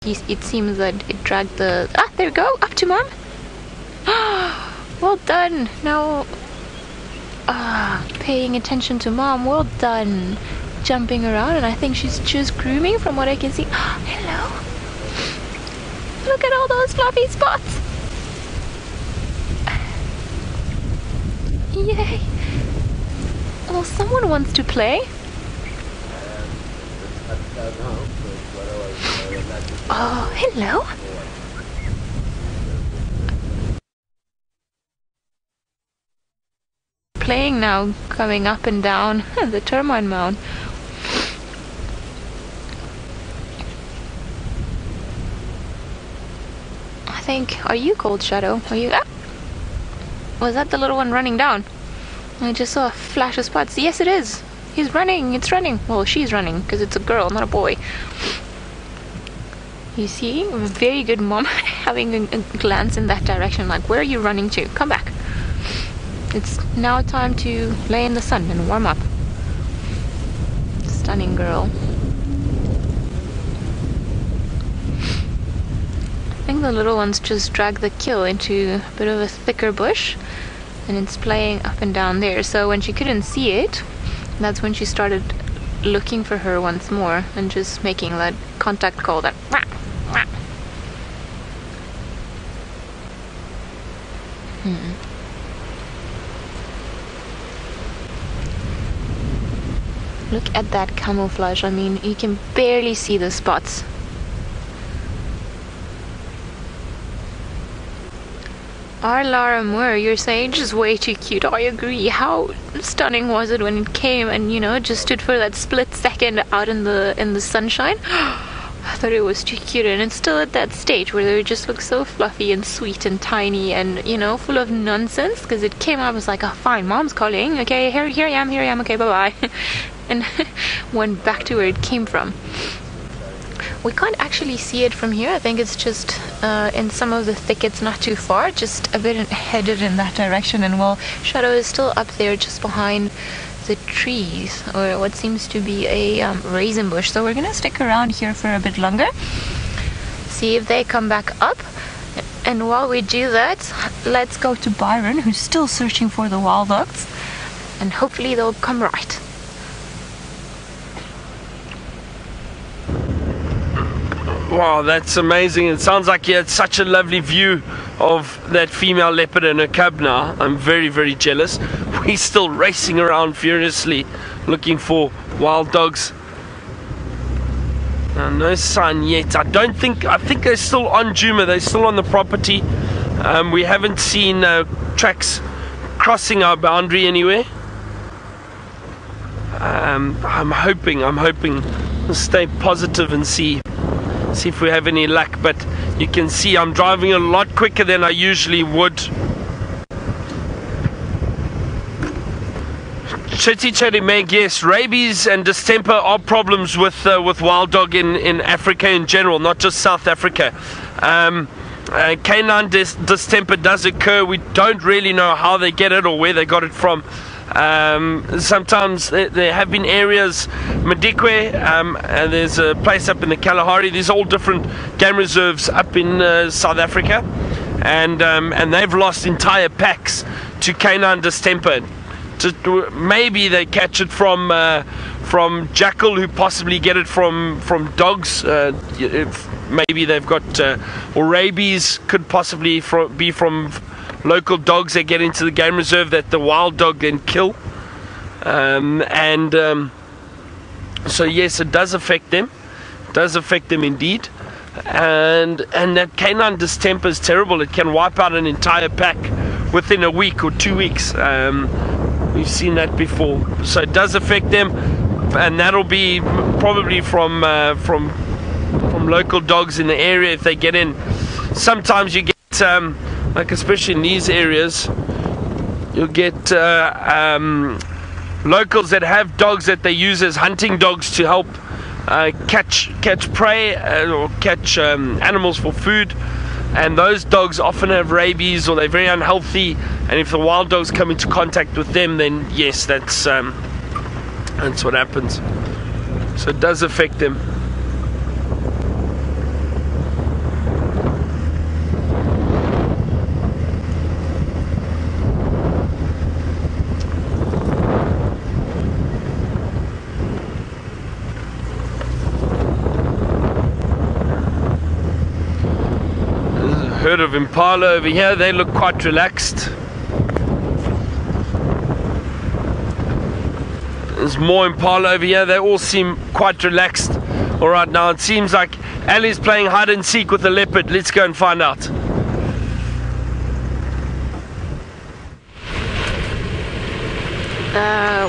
It seems that it dragged the... Ah, there we go, up to mom. Well done. Now, paying attention to mom, well done. Jumping around, and I think she's just grooming from what I can see. Hello. Look at all those fluffy spots. Yay. Well, someone wants to play. Oh, hello. Playing now, coming up and down the termite mound. I think, are you Cold Shadow? Are you? Ah! Was that the little one running down? I just saw a flash of spots. Yes, it is. He's running. It's running. Well, she's running because it's a girl, not a boy. You see, very good mom having a glance in that direction. Like, where are you running to? Come back. It's now time to lay in the sun and warm up. Stunning girl. I think the little ones just dragged the kill into a bit of a thicker bush, and it's playing up and down there. So when she couldn't see it, that's when she started looking for her once more and just making that contact call, that wah, wah. Look at that camouflage. I mean, you can barely see the spots. Our Lara Moore, your sage is way too cute. I agree. How stunning was it when it came and, you know, just stood for that split second out in the sunshine? I thought it was too cute, and it's still at that stage where they just look so fluffy and sweet and tiny and, you know, full of nonsense, because it came up as like, oh, fine, mom's calling, okay, here I am, okay, bye-bye. And went back to where it came from. We can't actually see it from here. I think it's just in some of the thickets not too far, just a bit headed in that direction, and well, Shadow is still up there just behind the trees, or what seems to be a raisin bush. So we're gonna stick around here for a bit longer, see if they come back up, and while we do that, let's go to Byron, who's still searching for the Warthogs, and hopefully they'll come right. Wow, that's amazing. It sounds like you had such a lovely view of that female leopard and her cub now. I'm very, very jealous. We're still racing around furiously looking for wild dogs. No sign yet. I think they're still on Djuma. They're still on the property. We haven't seen tracks crossing our boundary anywhere. I'm hoping to stay positive and see if we have any luck, but you can see I'm driving a lot quicker than I usually would. Chitty Meg, yes, rabies and distemper are problems with wild dog in Africa in general, not just South Africa. Canine distemper does occur. We don't really know how they get it or where they got it from. Sometimes there have been areas, Madikwe, and there's a place up in the Kalahari. These are all different game reserves up in South Africa, and they've lost entire packs to canine distemper. Maybe they catch it from jackal, who possibly get it from dogs. Maybe they've got or rabies could possibly be from local dogs that get into the game reserve that the wild dog then kill. So yes, it does affect them. It does affect them indeed. And that canine distemper is terrible. It can wipe out an entire pack within a week or 2 weeks. We've seen that before. So it does affect them, and that'll be probably from local dogs in the area if they get in. Sometimes you get like especially in these areas, you'll get locals that have dogs that they use as hunting dogs to help catch prey or catch animals for food, and those dogs often have rabies or they're very unhealthy, and if the wild dogs come into contact with them, then yes, that's what happens. So it does affect them. herd of Impala over here. They look quite relaxed. There's more Impala over here. They all seem quite relaxed. Alright, now it seems like Ali's playing hide and seek with the leopard. Let's go and find out.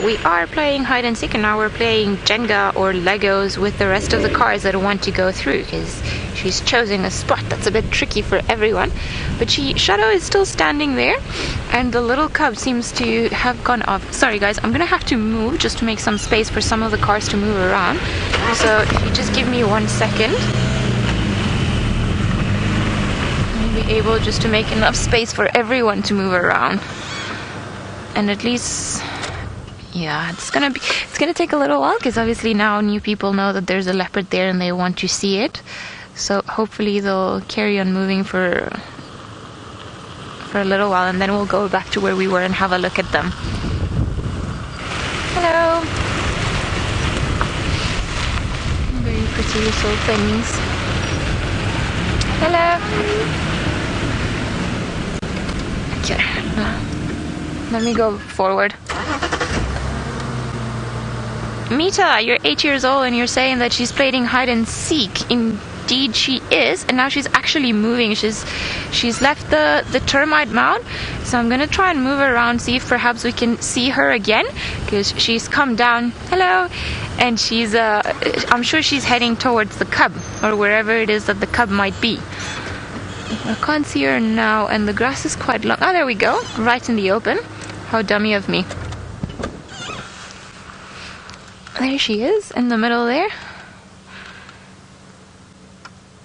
We are playing hide and seek, and now we're playing Jenga or Legos with the rest of the cars that want to go through, because she's choosing a spot that's a bit tricky for everyone. But Shadow is still standing there, and the little cub seems to have gone off. Sorry guys, I'm gonna have to move just to make some space for some of the cars to move around. So if you just give me 1 second, I'll be able just to make enough space for everyone to move around. And at least, yeah, it's gonna take a little while, because obviously now new people know that there's a leopard there and they want to see it. So hopefully they'll carry on moving for a little while, and then we'll go back to where we were and have a look at them. Hello. Very pretty little things. Hello. Okay. Let me go forward. Mita, you're 8 years old and you're saying that she's playing hide and seek. Indeed she is, and now she's actually moving. She's left the termite mound, so I'm gonna try and move around, see if perhaps we can see her again, because she's come down. Hello. And she's I'm sure she's heading towards the cub, or wherever it is that the cub might be. I can't see her now, and the grass is quite long. Oh, there we go, right in the open. How dummy of me. There she is, in the middle there.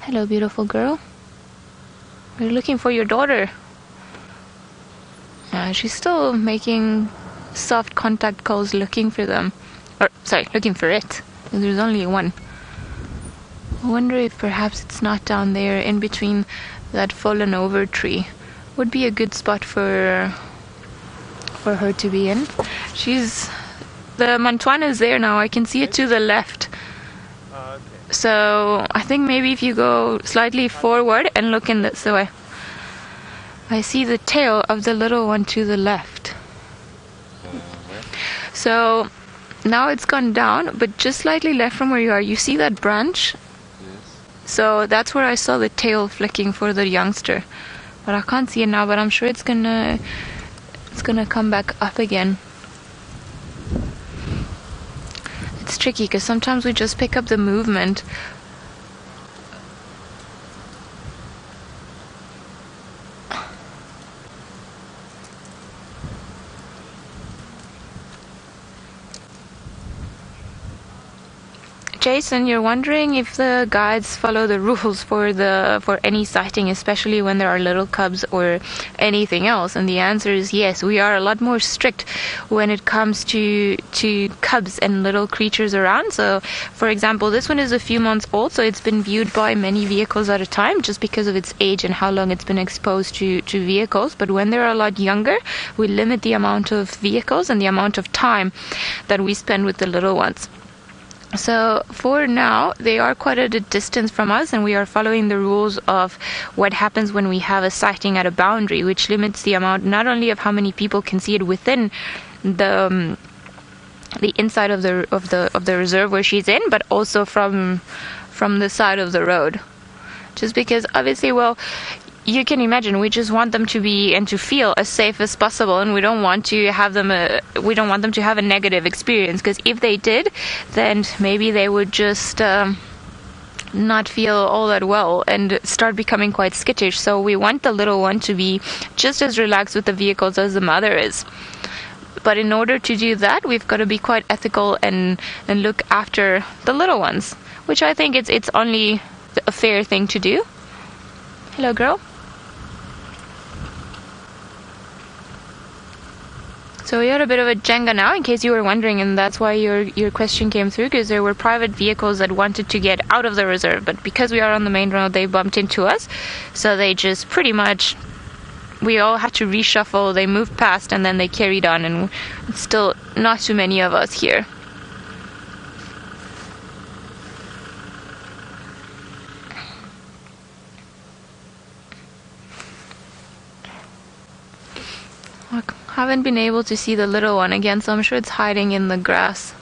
Hello, beautiful girl. We're looking for your daughter. She's still making soft contact calls, looking for them. Or, sorry, looking for it. There's only one. I wonder if perhaps it's not down there in between that fallen over tree. Would be a good spot for her to be in. The Mantuana is there now. I can see it to the left. Okay. So I think maybe if you go slightly forward and look in this way, I see the tail of the little one to the left. So now it's gone down, but just slightly left from where you are, you see that branch? Yes. So that's where I saw the tail flicking for the youngster. But I can't see it now, but I'm sure it's gonna come back up again. It's tricky because sometimes we just pick up the movement. Jason, you're wondering if the guides follow the rules for any sighting, especially when there are little cubs or anything else, and the answer is yes. We are a lot more strict when it comes to cubs and little creatures around. So, for example, this one is a few months old, so it's been viewed by many vehicles at a time just because of its age and how long it's been exposed to vehicles. But when they're a lot younger, we limit the amount of vehicles and the amount of time that we spend with the little ones. So for now, they are quite at a distance from us, and we are following the rules of what happens when we have a sighting at a boundary, which limits the amount not only of how many people can see it within the inside of the reserve where she's in, but also from the side of the road. Just because obviously, well, you can imagine we just want them to be and to feel as safe as possible, and we don't want to have them to have a negative experience, because if they did, then maybe they would just not feel all that well and start becoming quite skittish. So we want the little one to be just as relaxed with the vehicles as the mother is. But in order to do that, we've got to be quite ethical and look after the little ones, which I think it's only a fair thing to do. Hello, girl. So we had a bit of a Jenga now, in case you were wondering, and that's why your question came through, because there were private vehicles that wanted to get out of the reserve, but because we are on the main road, they bumped into us, so they just pretty much, we all had to reshuffle, they moved past, and then they carried on, and still not too many of us here. Haven't been able to see the little one again, so I'm sure it's hiding in the grass.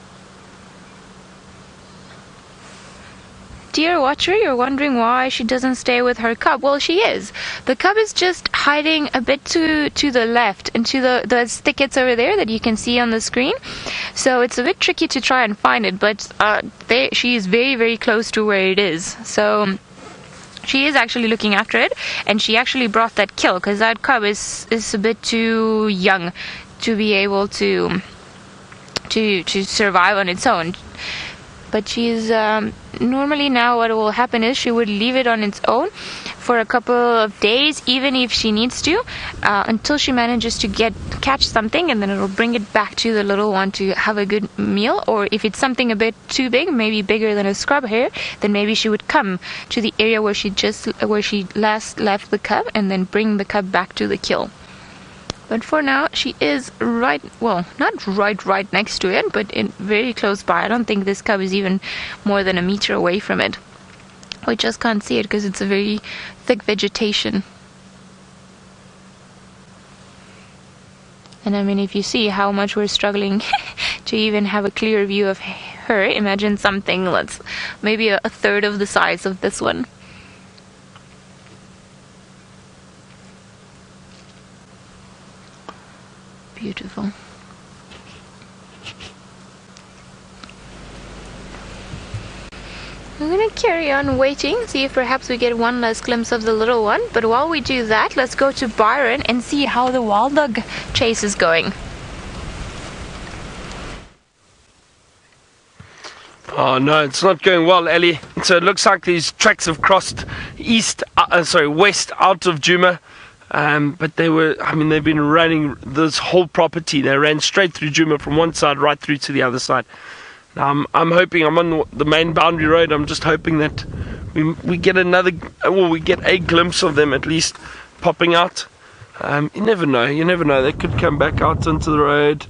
Dear watcher, you're wondering why she doesn't stay with her cub. Well, she is. The cub is just hiding a bit to the left and to the thickets over there that you can see on the screen. So it's a bit tricky to try and find it, but she is very, very close to where it is. So she is actually looking after it, and she actually brought that kill because that cub is a bit too young to be able to survive on its own. But she's normally now what will happen is she would leave it on its own for a couple of days, even if she needs to, until she manages to catch something, and then it'll bring it back to the little one to have a good meal. Or if it's something a bit too big, maybe bigger than a scrub hare, then maybe she would come to the area where she last left the cub and then bring the cub back to the kill. But for now, she is not right next to it, but very close by. I don't think this cub is even more than a meter away from it. We just can't see it because it's a very thick vegetation. And I mean, if you see how much we're struggling to even have a clear view of her, imagine something that's maybe a third of the size of this one. Beautiful. I'm gonna carry on waiting, see if perhaps we get one last glimpse of the little one. But while we do that, let's go to Byron and see how the wild dog chase is going. Oh no, it's not going well, Ellie. So it looks like these tracks have crossed west out of Djuma. But they've been running this whole property. They ran straight through Djuma from one side right through to the other side. Now I'm hoping, I'm on the main boundary road, I'm just hoping that we get a glimpse of them at least popping out. You never know, they could come back out onto the road.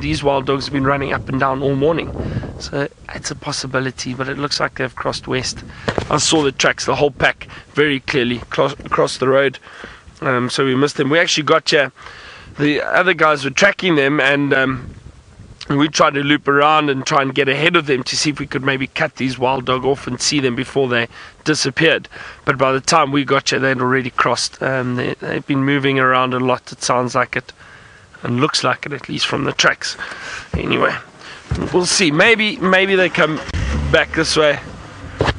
These wild dogs have been running up and down all morning, so it's a possibility, but it looks like they've crossed west. I saw the tracks, the whole pack very clearly across the road, so we missed them. We actually got the other guys were tracking them, and we tried to loop around and try and get ahead of them to see if we could maybe cut these wild dog off and see them before they disappeared. But by the time we got they'd already crossed. They've been moving around a lot, it sounds like it, and looks like it, at least from the tracks. Anyway, we'll see. Maybe they come back this way.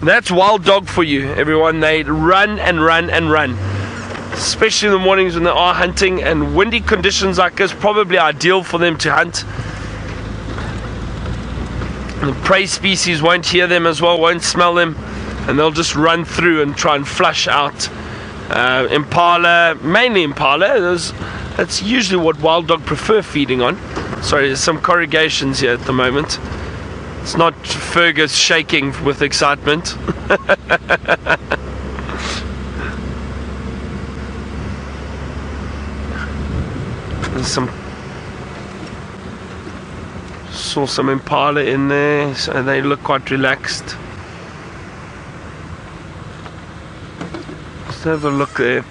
That's wild dog for you, everyone. They run and run and run, especially in the mornings when they are hunting, and windy conditions like this probably ideal for them to hunt. And the prey species won't hear them as well, won't smell them, and they'll just run through and try and flush out. Impala, mainly Impala. That's usually what wild dog prefer feeding on. Sorry, there's some corrugations here at the moment. It's not Fergus shaking with excitement. There's saw some Impala in there, so they look quite relaxed. Let's have a look there.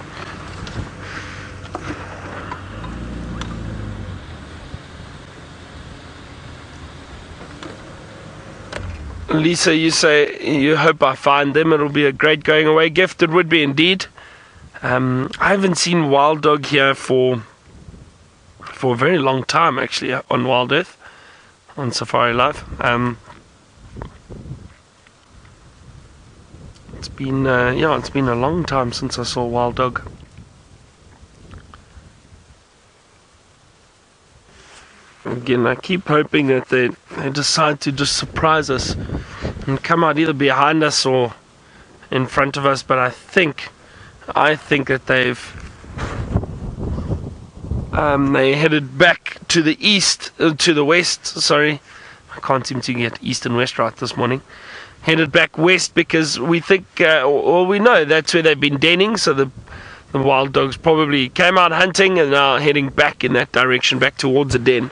Lisa, you say you hope I find them. It'll be a great going away gift. It would be indeed. I haven't seen wild dog here for a very long time, actually, on Wild Earth, on Safari Life. It's been a long time since I saw wild dog. Again, I keep hoping that they decide to just surprise us and come out either behind us or in front of us. But I think that they headed back to the east, to the west. Sorry, I can't seem to get east and west right this morning. Headed back west because we think, or we know that's where they've been denning. So the wild dogs probably came out hunting and are heading back in that direction, back towards the den.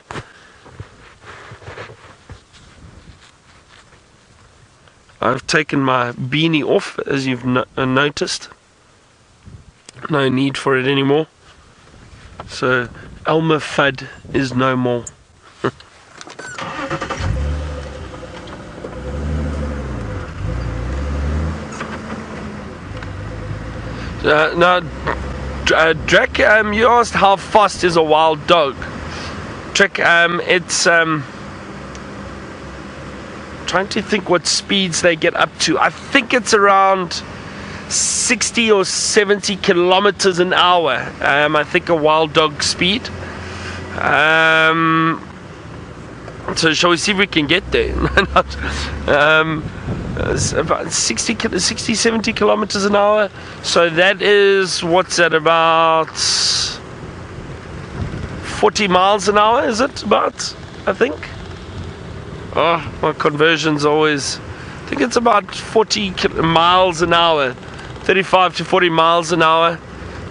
I've taken my beanie off, as you've noticed. No need for it anymore. So Elmer Fudd is no more. Now, Drake, you asked how fast is a wild dog. Drake, it's trying to think what speeds they get up to. I think it's around 60 or 70 kilometers an hour. I think a wild dog speed. So shall we see if we can get there? It's about 60, 70 kilometers an hour. So that is, what's that, about 40 miles an hour, is it about, I think? Oh, my conversion's always, I think it's about 40 miles an hour, 35 to 40 miles an hour.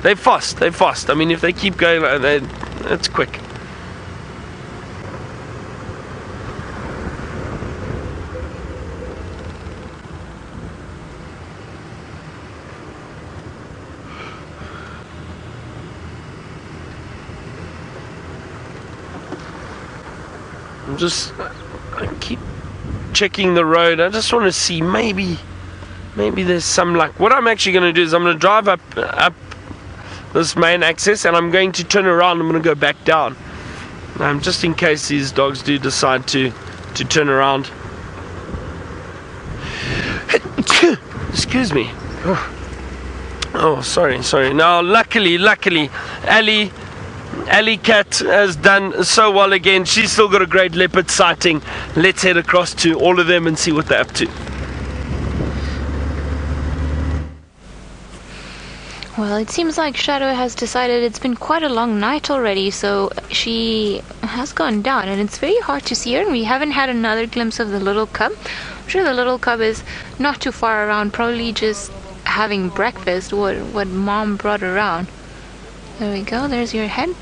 They're fast. I mean, if they keep going, it's quick. I keep checking the road. I just want to see maybe there's some luck. What I'm actually going to do is I'm going to drive up this main access, and I'm going to turn around. I'm going to go back down, just in case these dogs do decide to turn around. Excuse me. Oh, sorry. Now, luckily, Alley Cat has done so well again. She's still got a great leopard sighting. Let's head across to all of them and see what they're up to. Well, it seems like Shadow has decided it's been quite a long night already, so she has gone down, and it's very hard to see her, and we haven't had another glimpse of the little cub. I'm sure the little cub is not too far around, probably just having breakfast, what Mom brought around. There we go, there's your head.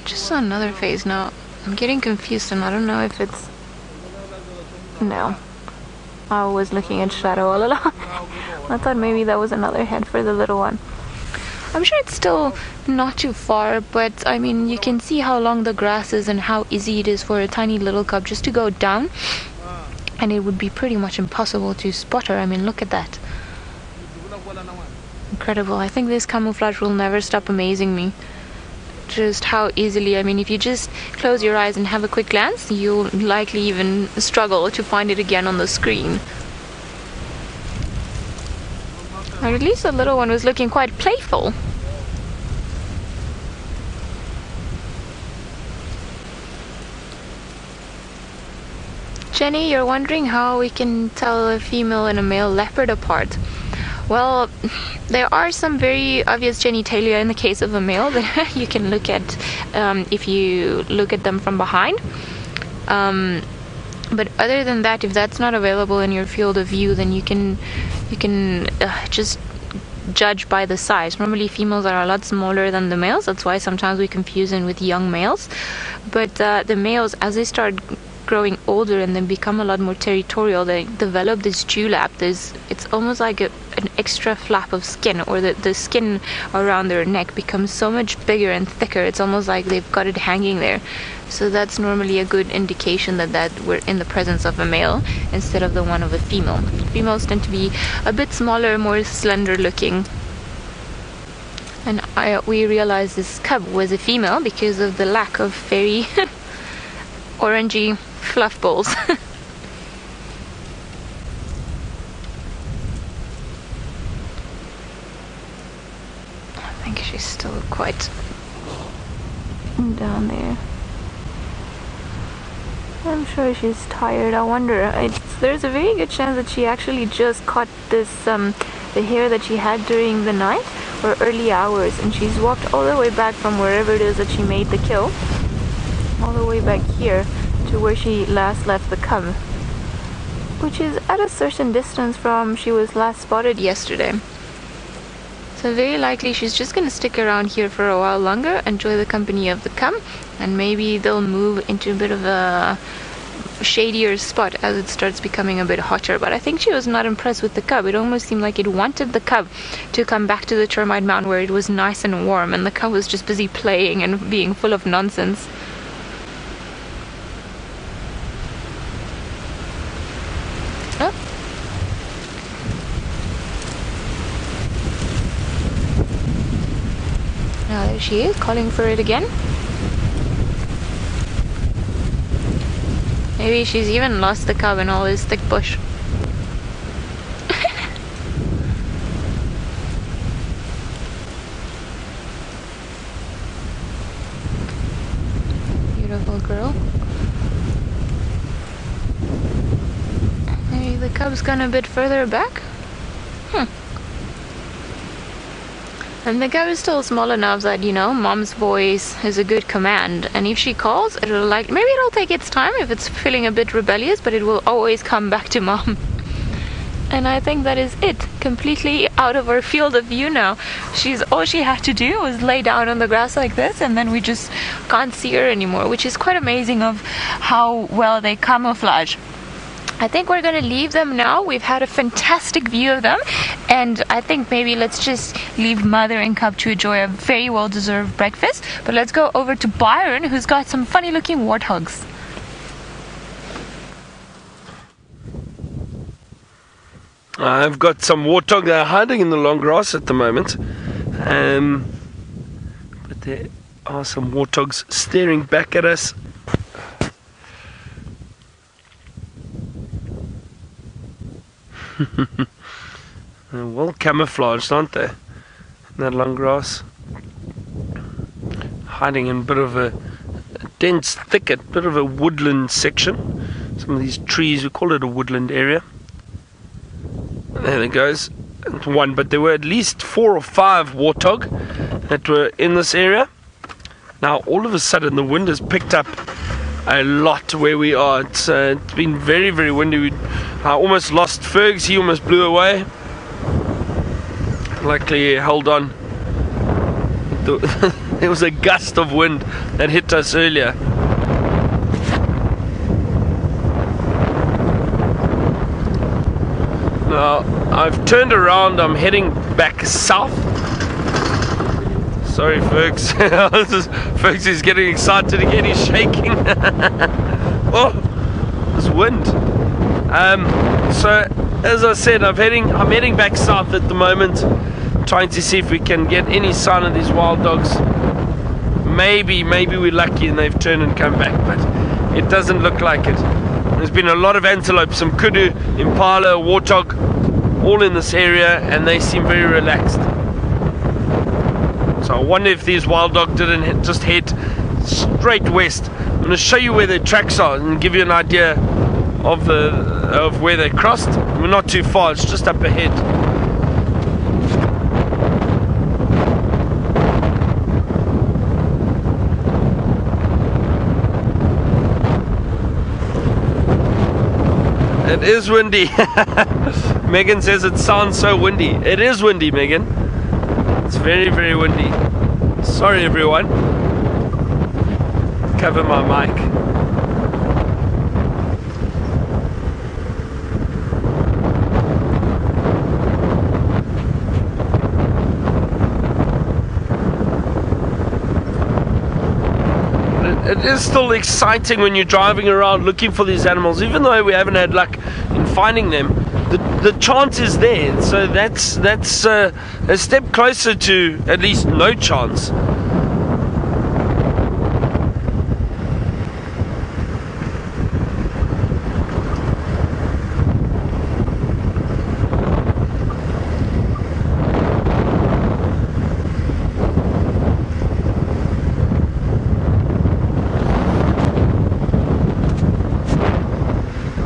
Just saw another face now. I'm getting confused, and I don't know if it's... No. I was looking at Shadow all along. I thought maybe that was another head for the little one. I'm sure it's still not too far, but I mean, you can see how long the grass is and how easy it is for a tiny little cub just to go down. And it would be pretty much impossible to spot her. I mean, look at that. Incredible. I think this camouflage will never stop amazing me. Just how easily, I mean, if you just close your eyes and have a quick glance, you'll likely even struggle to find it again on the screen. Or at least the little one was looking quite playful. Jenny, you're wondering how we can tell a female and a male leopard apart. Well, there are some very obvious genitalia in the case of a male that you can look at if you look at them from behind. But other than that, if that's not available in your field of view, then you can just judge by the size. Normally females are a lot smaller than the males. That's why sometimes we confuse them with young males. But the males, as they start growing older and then become a lot more territorial, they develop this dewlap. It's almost like an extra flap of skin, or the skin around their neck becomes so much bigger and thicker. It's almost like they've got it hanging there. So that's normally a good indication that we're in the presence of a male instead of the one of a female. Females tend to be a bit smaller, more slender looking. And we realized this cub was a female because of the lack of very orangey fluff balls. I think she's still quite down there. I'm sure she's tired. I wonder, there's a very good chance that she actually just caught this the hare that she had during the night or early hours, and she's walked all the way back from wherever it is that she made the kill, all the way back here to where she last left the cub, which is at a certain distance from she was last spotted yesterday. So very likely she's just gonna stick around here for a while longer, enjoy the company of the cub, and maybe they'll move into a bit of a shadier spot as it starts becoming a bit hotter. But I think she was not impressed with the cub. It almost seemed like it wanted the cub to come back to the termite mound where it was nice and warm, and the cub was just busy playing and being full of nonsense. Oh. Now there she is, calling for it again. Maybe she's even lost the cub in all this thick bush. Beautiful girl. Maybe the cub's gone a bit further back? And the cub is still small enough that, you know, mom's voice is a good command. And if she calls, it'll maybe it'll take its time if it's feeling a bit rebellious, but it will always come back to mom. And I think that is it. Completely out of our field of view now. All she had to do was lay down on the grass like this, and then we just can't see her anymore, which is quite amazing of how well they camouflage. I think we're going to leave them now. We've had a fantastic view of them, and I think maybe let's just leave mother and cub to enjoy a very well-deserved breakfast. But let's go over to Byron, who's got some funny-looking warthogs. I've got some warthog that are hiding in the long grass at the moment, but there are some warthogs staring back at us. They're well camouflaged, aren't they? In that long grass, hiding in a bit of a dense thicket, bit of a woodland section. Some of these trees, we call it a woodland area. There it goes, one. But there were at least 4 or 5 warthog that were in this area. Now all of a sudden the wind has picked up a lot where we are. It's been very, very windy. I almost lost Fergs. He almost blew away. Luckily he held on. There was a gust of wind that hit us earlier. Now I've turned around. I'm heading back south. Sorry, Fergs. Fergs is getting excited again. He's shaking. Oh, this wind. So as I said, I'm heading back south at the moment, trying to see if we can get any sign of these wild dogs. Maybe we're lucky and they've turned and come back, but it doesn't look like it. There's been a lot of antelope, some kudu, impala, warthog, all in this area, and they seem very relaxed. So I wonder if these wild dog didn't just head straight west. I'm going to show you where their tracks are and give you an idea of where they crossed. We're not too far, it's just up ahead. It is windy. Megan says it sounds so windy. It is windy, Megan. It's very, very windy. Sorry, everyone. Cover my mic. It is still exciting when you're driving around looking for these animals, even though we haven't had luck in finding them. The chance is there, so that's a step closer to at least no chance.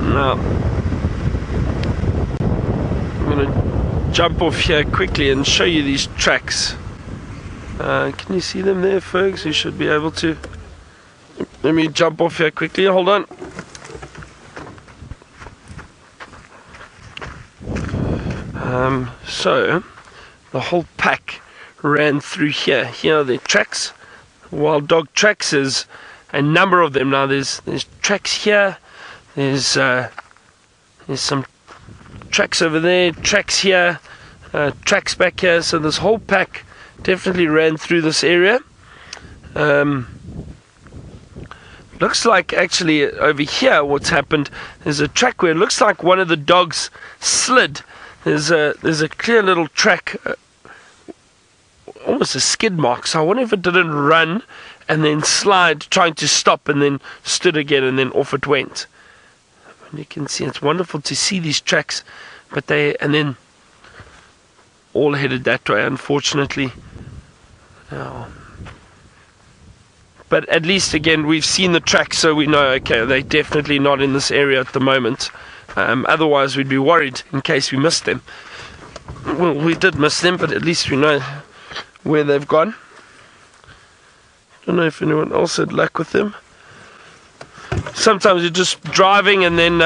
Now, I'm going to jump off here quickly and show you these tracks. Can you see them there, Fergs? You should be able to. Let me jump off here quickly. Hold on. So, the whole pack ran through here. Here are the tracks. Wild dog tracks. There's a number of them now. There's tracks here. There's some tracks over there, tracks here, tracks back here. So this whole pack definitely ran through this area. Looks like actually over here what's happened, there's a track where it looks like one of the dogs slid. There's a clear little track, almost a skid mark. So I wonder if it didn't run and then slide, trying to stop, and then stood again, and then off it went. And you can see it's wonderful to see these tracks, but and then all headed that way, unfortunately. But at least, again, we've seen the tracks, so we know, okay, they're definitely not in this area at the moment. Otherwise, we'd be worried in case we missed them. Well, we did miss them, but at least we know where they've gone. Don't know if anyone else had luck with them. Sometimes you're just driving and then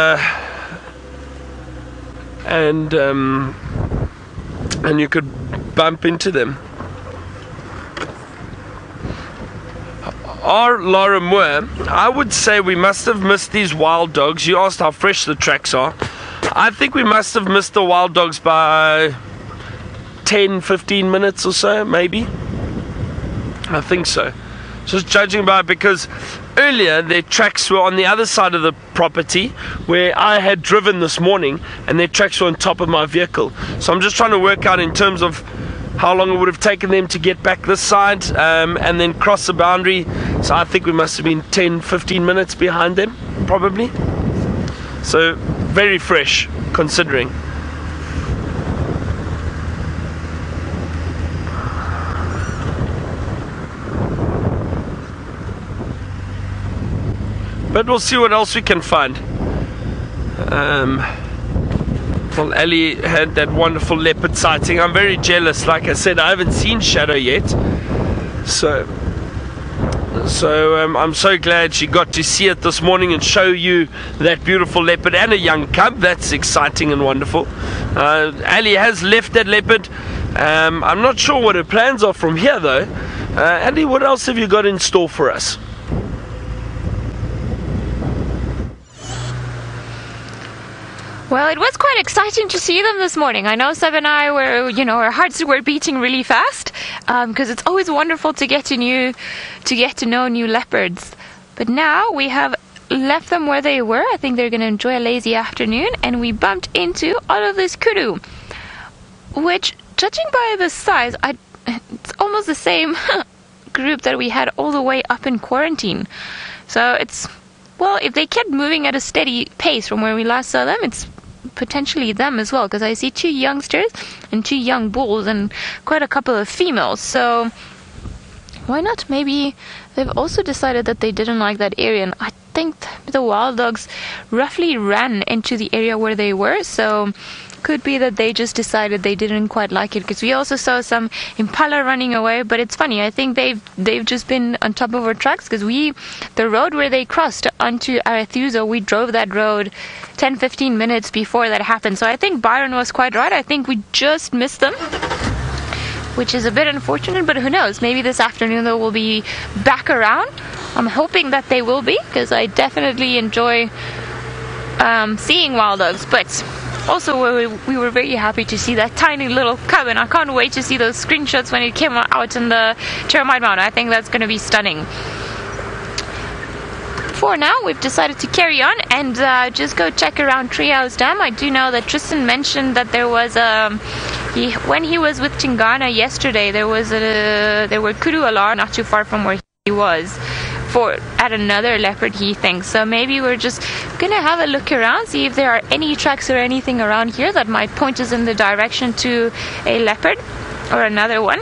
and you could bump into them. Our Laura Moore, I would say we must have missed these wild dogs. You asked how fresh the tracks are. I think we must have missed the wild dogs by 10-15 minutes or so, maybe. I think so. Just judging by, because earlier their tracks were on the other side of the property where I had driven this morning, and their tracks were on top of my vehicle. So I'm just trying to work out in terms of how long it would have taken them to get back this side and then cross the boundary. So I think we must have been 10-15 minutes behind them, probably. So very fresh, considering. But we'll see what else we can find. Well, Ali had that wonderful leopard sighting. I'm very jealous. Like I said, I haven't seen Shadow yet. So I'm so glad she got to see it this morning and show you that beautiful leopard and a young cub. That's exciting and wonderful. Ali has left that leopard. I'm not sure what her plans are from here, though. Ali, what else have you got in store for us? Well, it was quite exciting to see them this morning. I know Sabi and I were, our hearts were beating really fast, because it's always wonderful to get to know new leopards. But now we have left them where they were. I think they're going to enjoy a lazy afternoon, and we bumped into all of this kudu, which, judging by the size, it's almost the same group that we had all the way up in quarantine. So if they kept moving at a steady pace from where we last saw them, it's potentially them as well, because I see 2 youngsters and 2 young bulls and quite a couple of females. So why not? Maybe they've also decided that they didn't like that area, and I think the wild dogs roughly ran into the area where they were, so could be that they just decided they didn't quite like it, because we also saw some Impala running away. But it's funny, I think they've just been on top of our tracks, because the road where they crossed onto Arathusa, we drove that road 10-15 minutes before that happened. So I think Byron was quite right. I think we just missed them, which is a bit unfortunate, but who knows, maybe this afternoon they will be back around. I'm hoping that they will be, because I definitely enjoy seeing wild dogs. But also, we were very happy to see that tiny little cub, and I can't wait to see those screenshots when it came out in the Termite Mountain. I think that's going to be stunning. For now, we've decided to carry on and just go check around Treehouse Dam. I do know that Tristan mentioned that there was when he was with Tingana yesterday, there were kudu alar not too far from where he was, at another leopard, he thinks. So maybe we're just gonna have a look around, see if there are any tracks or anything around here that might point us in the direction to a leopard or another one.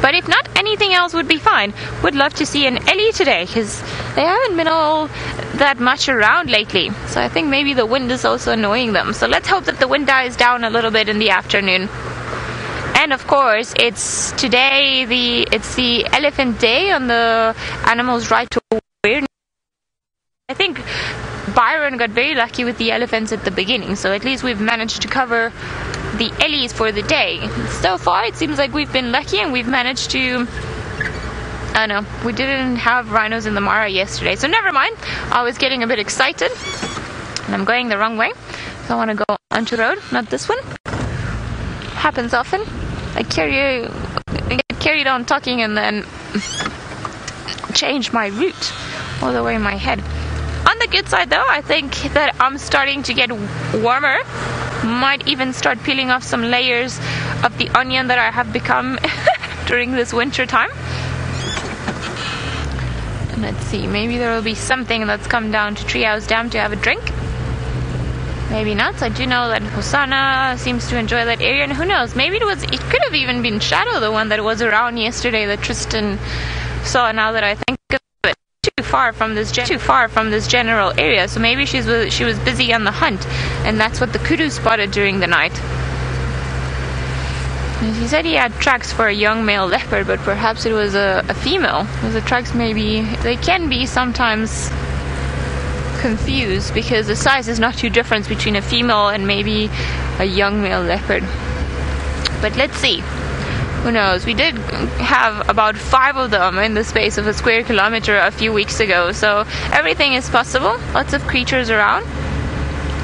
But if not, anything else would be fine. Would love to see an Ellie today, because they haven't been all that much around lately. So I think maybe the wind is also annoying them. So let's hope that the wind dies down a little bit in the afternoon. And of course, it's today it's the Elephant Day on the Animals' Right to Awareness. I think Byron got very lucky with the elephants at the beginning, so at least we've managed to cover the Ellies for the day. So far, it seems like we've been lucky and we've managed to... Oh no, we didn't have rhinos in the Mara yesterday, so never mind. I was getting a bit excited. and I'm going the wrong way, so I want to go onto the road, not this one. Happens often. I get carried on talking and then change my route all the way in my head. On the good side though, I think that I'm starting to get warmer. Might even start peeling off some layers of the onion that I have become during this winter time. And let's see, maybe there will be something that's come down to Treehouse Dam to have a drink. Maybe not. I do know that Hosanna seems to enjoy that area, and who knows, maybe it could have even been Shadow, the one that was around yesterday that Tristan saw, now that I think of it. Too far from this general area, so maybe she was busy on the hunt, and that's what the kudu spotted during the night. And he said he had tracks for a young male leopard, but perhaps it was a female. Because the tracks, maybe they can be sometimes confused because the size is not too different between a female and maybe a young male leopard. But let's see. Who knows? We did have about 5 of them in the space of a square kilometer a few weeks ago, so everything is possible. Lots of creatures around,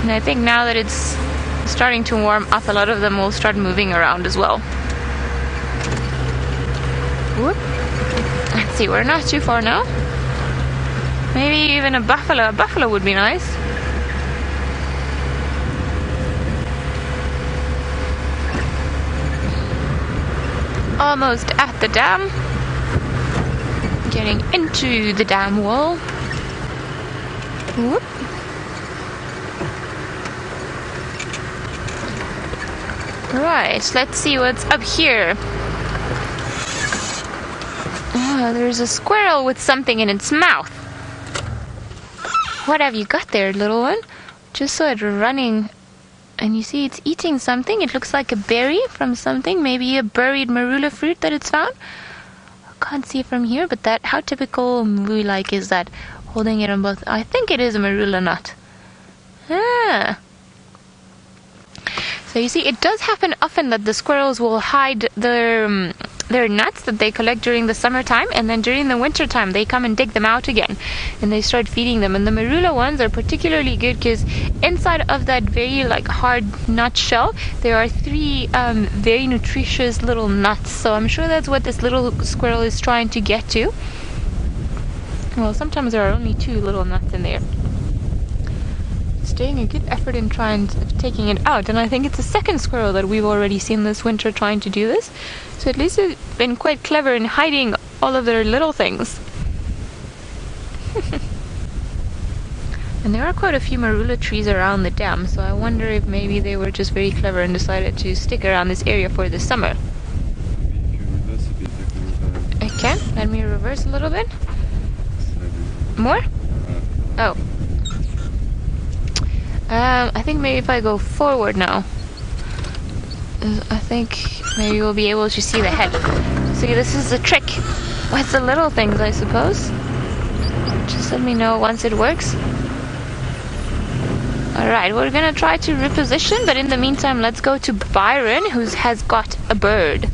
and I think now that it's starting to warm up, a lot of them will start moving around as well. Whoop. Let's see, we're not too far now. Maybe even a buffalo. A buffalo would be nice. Almost at the dam. Getting into the dam wall. Whoop. Right, let's see what's up here. Oh, there's a squirrel with something in its mouth. What have you got there, little one? Just saw it running. And you see it's eating something. It looks like a berry from something. Maybe a buried marula fruit that it's found. I can't see it from here, but that, how typical Mui-like is that? Holding it on both. I think it is a marula nut. Ah. So you see, it does happen often that the squirrels will hide their nuts that they collect during the summertime, and then during the winter time they come and dig them out again and they start feeding them. And the marula ones are particularly good because inside of that very hard nut shell there are 3 very nutritious little nuts. So I'm sure that's what this little squirrel is trying to get to. Well, sometimes there are only 2 little nuts in there. It's doing a good effort in taking it out, and I think it's the second squirrel that we've already seen this winter trying to do this. So at least they've been quite clever in hiding all of their little things. And there are quite a few marula trees around the dam, so I wonder if maybe they were just very clever and decided to stick around this area for the summer. I can? Let me reverse a little bit. More? Oh. I think maybe if I go forward now, I think maybe we'll be able to see the head. See, this is the trick. What's the little things, I suppose? Just let me know once it works. Alright, we're gonna try to reposition, but in the meantime, let's go to Byron, who has got a bird.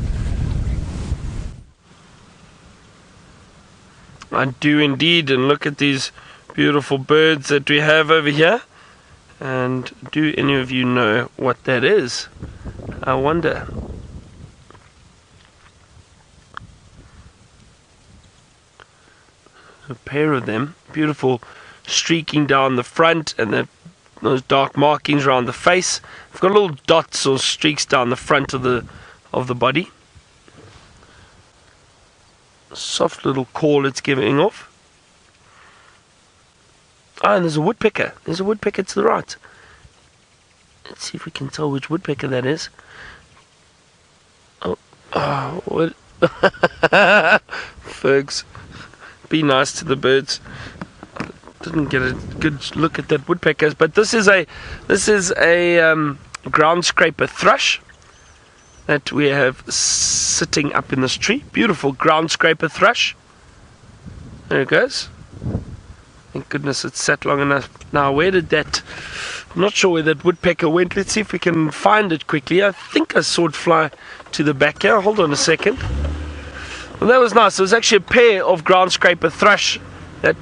I do indeed, and look at these beautiful birds that we have over here. And do any of you know what that is? I wonder. A pair of them, beautiful, streaking down the front, and those dark markings around the face. I've got little dots or streaks down the front of the body. Soft little call it's giving off. Ah, and there's a woodpecker. There's a woodpecker to the right. Let's see if we can tell which woodpecker that is. Oh, what? Fergs, be nice to the birds. Didn't get a good look at that woodpecker, but this is a ground scraper thrush that we have sitting up in this tree. Beautiful ground scraper thrush. There it goes. Thank goodness it's sat long enough. Now, where did that... I'm not sure where that woodpecker went. Let's see if we can find it quickly. I think I saw it fly to the back here. Hold on a second. Well, that was nice. It was actually a pair of ground scraper thrush that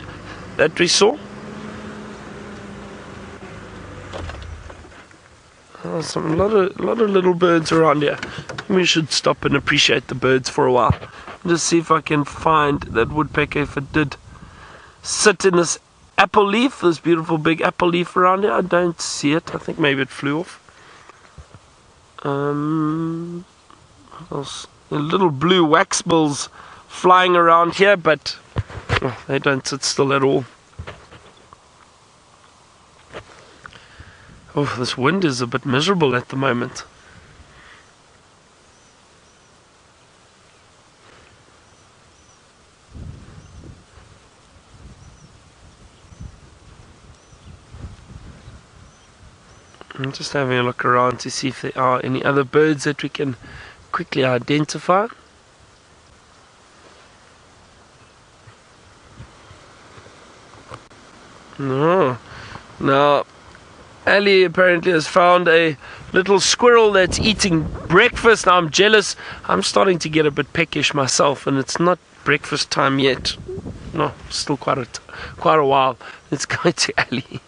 we saw. Some lot of little birds around here. We should stop and appreciate the birds for a while. Just see if I can find that woodpecker, if it did sit in this apple leaf, this beautiful big apple leaf around here. I don't see it. I think maybe it flew off. There's little blue waxbills flying around here, but they don't sit still at all. Oh, this wind is a bit miserable at the moment. I'm just having a look around to see if there are any other birds that we can quickly identify. No. Now, Ali apparently has found a little squirrel that's eating breakfast. Now, I'm jealous. I'm starting to get a bit peckish myself, and it's not breakfast time yet. No, still quite a while. Let's go to Ali.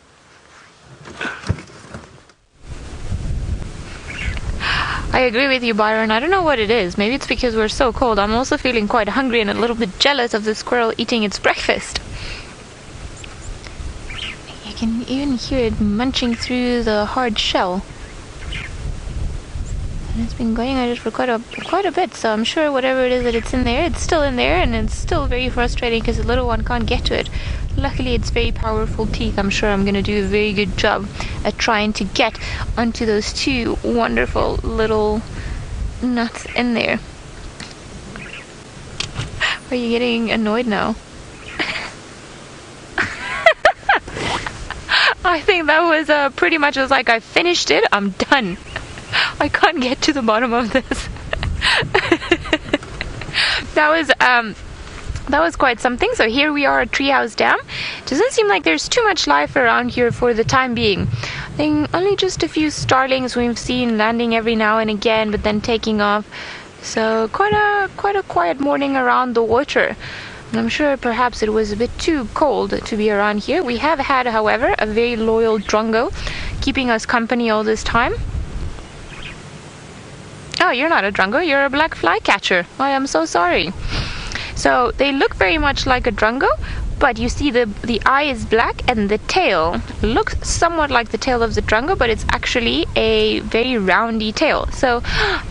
I agree with you, Byron. I don't know what it is. Maybe it's because we're so cold. I'm also feeling quite hungry and a little bit jealous of the squirrel eating its breakfast. You can even hear it munching through the hard shell. And it's been going at it for quite a bit, so I'm sure whatever it is that it's in there, it's still in there, and it's still very frustrating because the little one can't get to it. Luckily, it's very powerful teeth. I'm sure I'm going to do a very good job at trying to get onto those two wonderful little nuts in there. Are you getting annoyed now? I think that was pretty much was like, I finished it, I'm done. I can't get to the bottom of this. That was quite something. So here we are at Treehouse Dam. Doesn't seem like there's too much life around here for the time being. I think only just a few starlings we've seen landing every now and again, but then taking off. So quite a quiet morning around the water. And I'm sure perhaps it was a bit too cold to be around here. We have had, however, a very loyal drongo keeping us company all this time. Oh, you're not a drongo, you're a black flycatcher. I am so sorry. So they look very much like a drongo, but you see the eye is black and the tail looks somewhat like the tail of the drongo, but it's actually a very roundy tail. So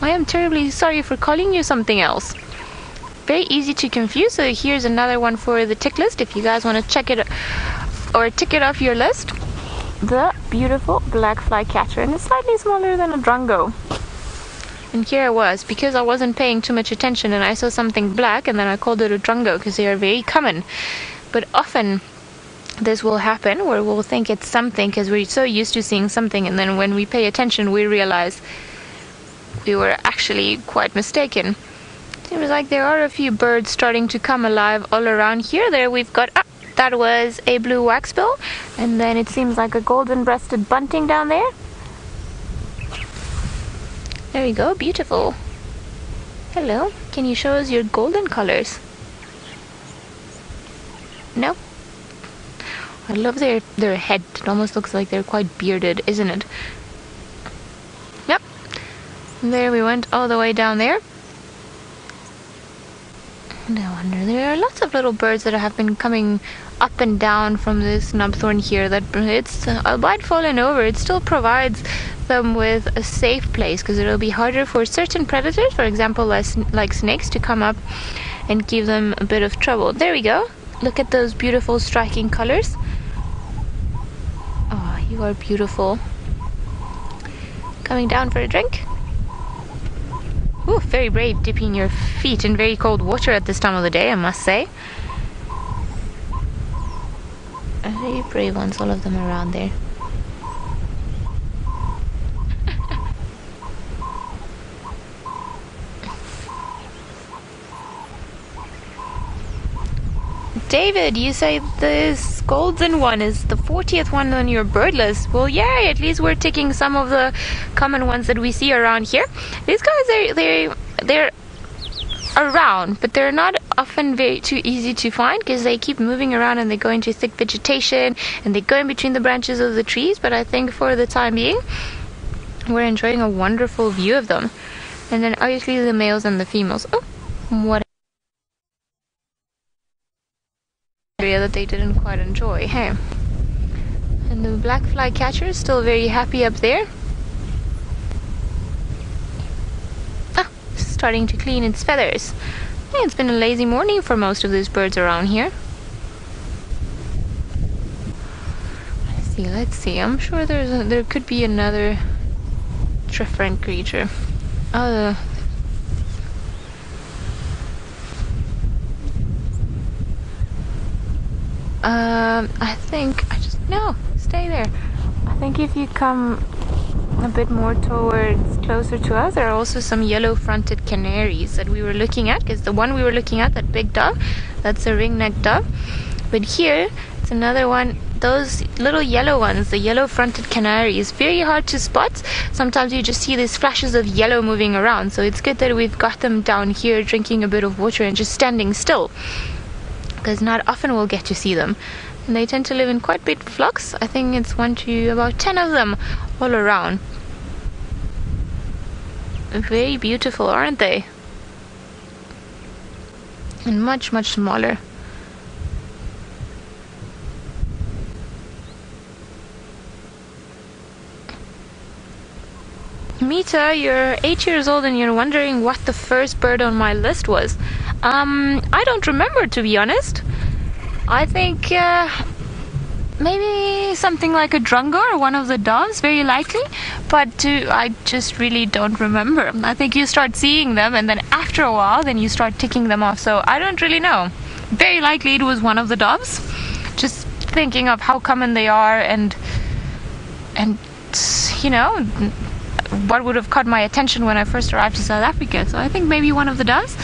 I am terribly sorry for calling you something else. Very easy to confuse. So here's another one for the tick list if you guys want to check it or tick it off your list. The beautiful black flycatcher, and it's slightly smaller than a drongo. And here I was, because I wasn't paying too much attention and I saw something black and then I called it a drongo because they are very common. But often this will happen where we'll think it's something because we're so used to seeing something, and then when we pay attention we realize we were actually quite mistaken. Seems like there are a few birds starting to come alive all around here. There we've got, that was a blue waxbill, and then it seems like a golden-breasted bunting down there. There we go, beautiful. Hello, can you show us your golden colors? No? I love their head. It almost looks like they're quite bearded, isn't it? Yep. And there we went all the way down there. No wonder. There are lots of little birds that have been coming up and down from this knobthorn here. That it's albeit fallen over, it still provides them with a safe place, because it'll be harder for certain predators, for example like snakes, to come up and give them a bit of trouble. There we go. Look at those beautiful striking colors. Oh, you are beautiful. Coming down for a drink. Ooh, very brave dipping your feet in very cold water at this time of the day, I must say. Very brave ones, all of them around there. David, you say this golden one is the 40th one on your bird list. Well, yay, at least we're ticking some of the common ones that we see around here. These guys, they're around, but they're not often too easy to find, because they keep moving around and they go into thick vegetation and they go in between the branches of the trees. But I think for the time being, we're enjoying a wonderful view of them. And then obviously the males and the females. Oh, what area that they didn't quite enjoy. Hey. And the black flycatcher is still very happy up there. Ah, starting to clean its feathers. Yeah, it's been a lazy morning for most of these birds around here. Let's see. I'm sure there could be another different creature. I think no, stay there. I think if you come a bit more towards closer to us, there are also some yellow-fronted canaries that we were looking at, because the one we were looking at, that big dove, that's a ringneck dove. But here it's another one. Those little yellow ones, the yellow-fronted canary, is very hard to spot. Sometimes you just see these flashes of yellow moving around, so it's good that we've got them down here drinking a bit of water and just standing still, because not often we'll get to see them. And they tend to live in quite big flocks. I think it's 1 to about 10 of them all around. Very beautiful, aren't they? And much, much smaller. Mita, you're 8 years old and you're wondering what the first bird on my list was. I don't remember, to be honest. I think maybe something like a drungo or one of the doves, very likely. But I just really don't remember. I think you start seeing them, and then after a while, then you start ticking them off. So I don't really know. Very likely it was one of the doves. Just thinking of how common they are, and you know, what would have caught my attention when I first arrived to South Africa. So I think maybe one of the doves.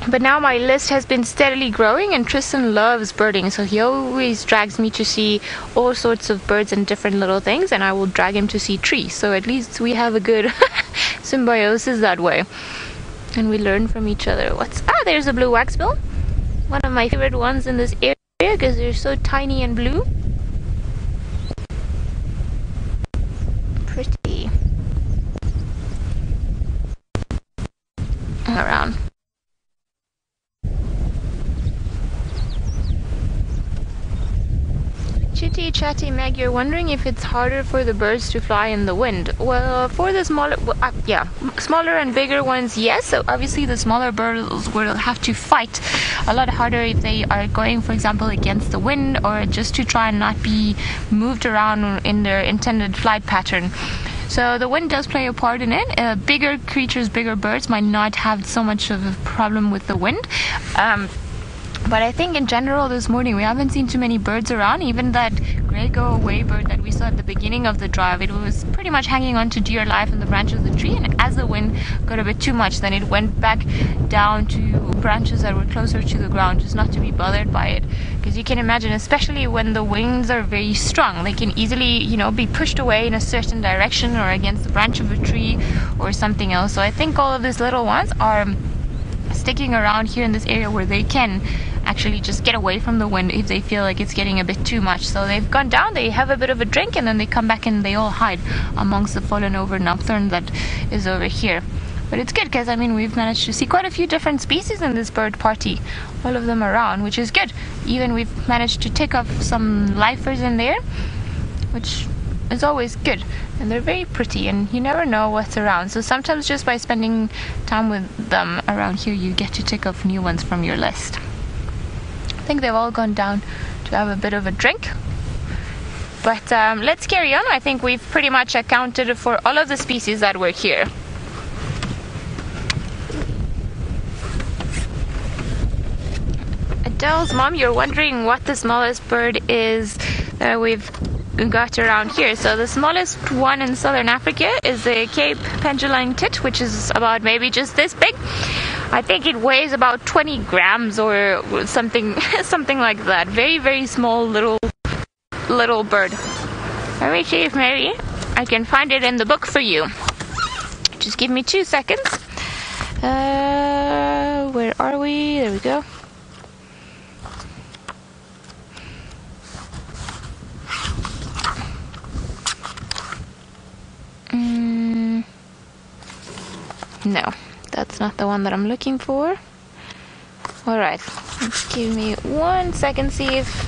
But now my list has been steadily growing, and Tristan loves birding, so he always drags me to see all sorts of birds and different little things, and I will drag him to see trees. So at least we have a good symbiosis that way, and we learn from each other. There's a blue waxbill, one of my favorite ones in this area because they're so tiny and blue. Pretty. Around. Chitty Chatty Meg, you're wondering if it's harder for the birds to fly in the wind. Well, for the smaller and bigger ones, yes. So obviously the smaller birds will have to fight a lot harder if they are going, for example, against the wind, or just to try and not be moved around in their intended flight pattern. So the wind does play a part in it. Bigger creatures, bigger birds might not have so much of a problem with the wind. But I think in general this morning we haven't seen too many birds around. Even that grey go-away bird that we saw at the beginning of the drive, it was pretty much hanging on to dear life in the branches of the tree, and as the wind got a bit too much, then it went back down to branches that were closer to the ground, just not to be bothered by it. Because you can imagine, especially when the winds are very strong, they can easily, you know, be pushed away in a certain direction or against the branch of a tree or something else. So I think all of these little ones are sticking around here in this area where they can actually just get away from the wind if they feel like it's getting a bit too much. So they've gone down, they have a bit of a drink, and then they come back and they all hide amongst the fallen over knobthorn that is over here. But it's good because, I mean, we've managed to see quite a few different species in this bird party, all of them around, which is good. Even we've managed to tick off some lifers in there, which is always good. And they're very pretty, and you never know what's around. So sometimes just by spending time with them around here, you get to tick off new ones from your list. I think they've all gone down to have a bit of a drink. But let's carry on. I think we've pretty much accounted for all of the species that were here. Adele's mom, you're wondering what the smallest bird is that we've got around here. So the smallest one in southern Africa is the Cape Penduline tit, which is about maybe just this big. I think it weighs about 20 grams or something something like that. Very, very small little bird. Let me see if maybe I can find it in the book for you. Just give me 2 seconds. Where are we? There we go. No, that's not the one that I'm looking for. Alright, give me 1 second, see if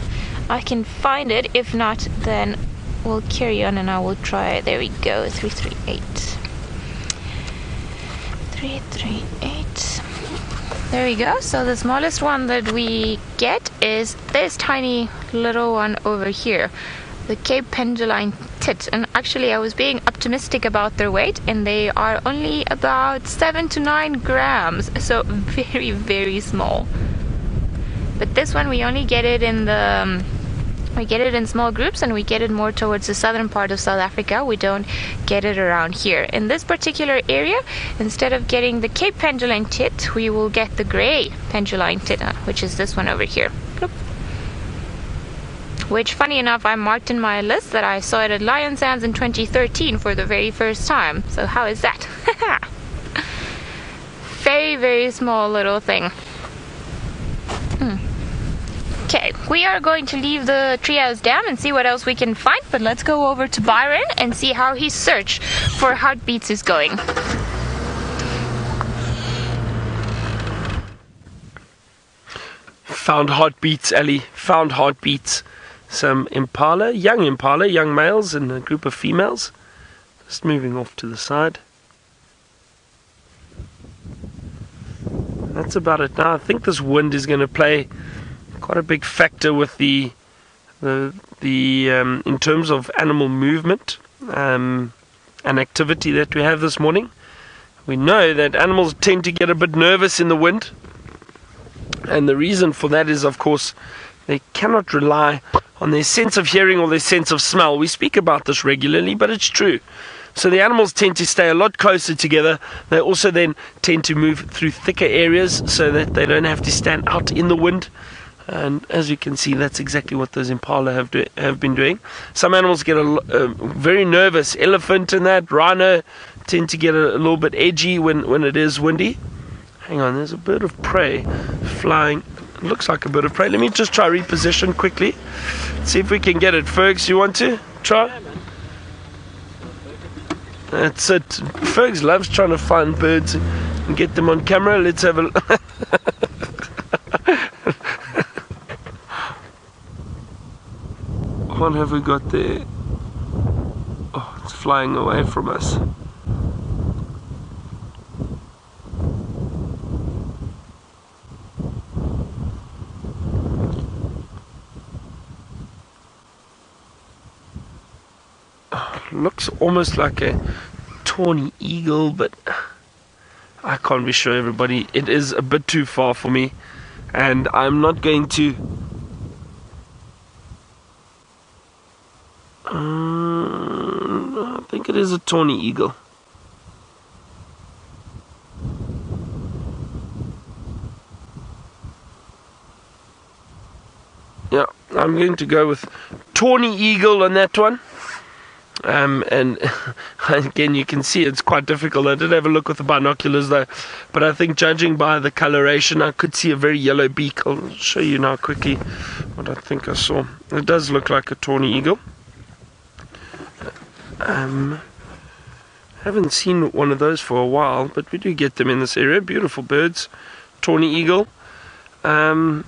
I can find it. If not, then we'll carry on and I will try. There we go, 338. 338. There we go. So the smallest one that we get is this tiny little one over here, the Cape Penduline tit. And actually I was being optimistic about their weight, and they are only about 7 to 9 grams, so very, very small. But this one we only get it in the we get it in small groups, and we get it more towards the southern part of South Africa. We don't get it around here. In this particular area, instead of getting the Cape Penduline tit, we will get the grey Penduline tit, which is this one over here. Bloop. Which, funny enough, I marked in my list that I saw it at Lion Sands in 2013 for the very first time. So how is that? Very, very small little thing. Okay, we are going to leave the Treehouse Dam and see what else we can find, but let's go over to Byron and see how his search for heartbeats is going. Found heartbeats, Ellie. Found heartbeats. Some Impala, young males and a group of females. Just moving off to the side. That's about it now. I think this wind is going to play quite a big factor with the in terms of animal movement and activity that we have this morning. We know that animals tend to get a bit nervous in the wind, and the reason for that is, of course, they cannot rely on their sense of hearing or their sense of smell. We speak about this regularly, but it's true. So the animals tend to stay a lot closer together. They also then tend to move through thicker areas so that they don't have to stand out in the wind. And as you can see, that's exactly what those Impala have been doing. Some animals get very nervous. Elephant and that, rhino tend to get a little bit edgy when it is windy. Hang on, there's a bird of prey flying. It looks like a bird of prey. Let me just try reposition quickly. See if we can get it. Fergs, you want to try? Yeah, man. That's it. Fergs loves trying to find birds and get them on camera. Let's have a What have we got there? Oh, it's flying away from us. Looks almost like a tawny eagle, but I can't be sure, everybody. It is a bit too far for me, and I'm not going to I think it is a tawny eagle. Yeah, I'm going to go with tawny eagle on that one. And again, you can see it's quite difficult. I did have a look with the binoculars though, but I think judging by the coloration, I could see a very yellow beak. I'll show you now quickly what I think I saw. It does look like a tawny eagle. Haven't seen one of those for a while, but we do get them in this area. Beautiful birds. Tawny eagle. Let's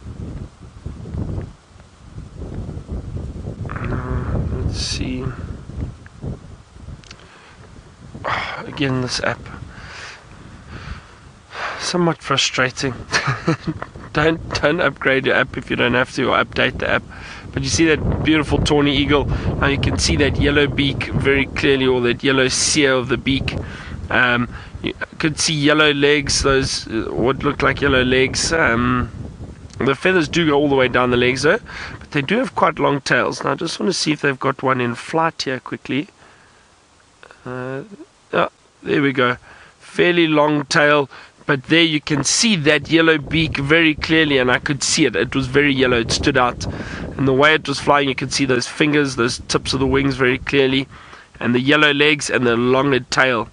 see. Again, this app, somewhat frustrating. don't upgrade your app if you don't have to, or update the app. But you see that beautiful tawny eagle. Now you can see that yellow beak very clearly, or that yellow sear of the beak. You could see yellow legs, those what look like yellow legs. The feathers do go all the way down the legs though, but they do have quite long tails. Now I just want to see if they've got one in flight here quickly. There we go. Fairly long tail, but there you can see that yellow beak very clearly, and I could see it. It was very yellow. It stood out. And the way it was flying, you could see those fingers, those tips of the wings very clearly, and the yellow legs and the longer tail.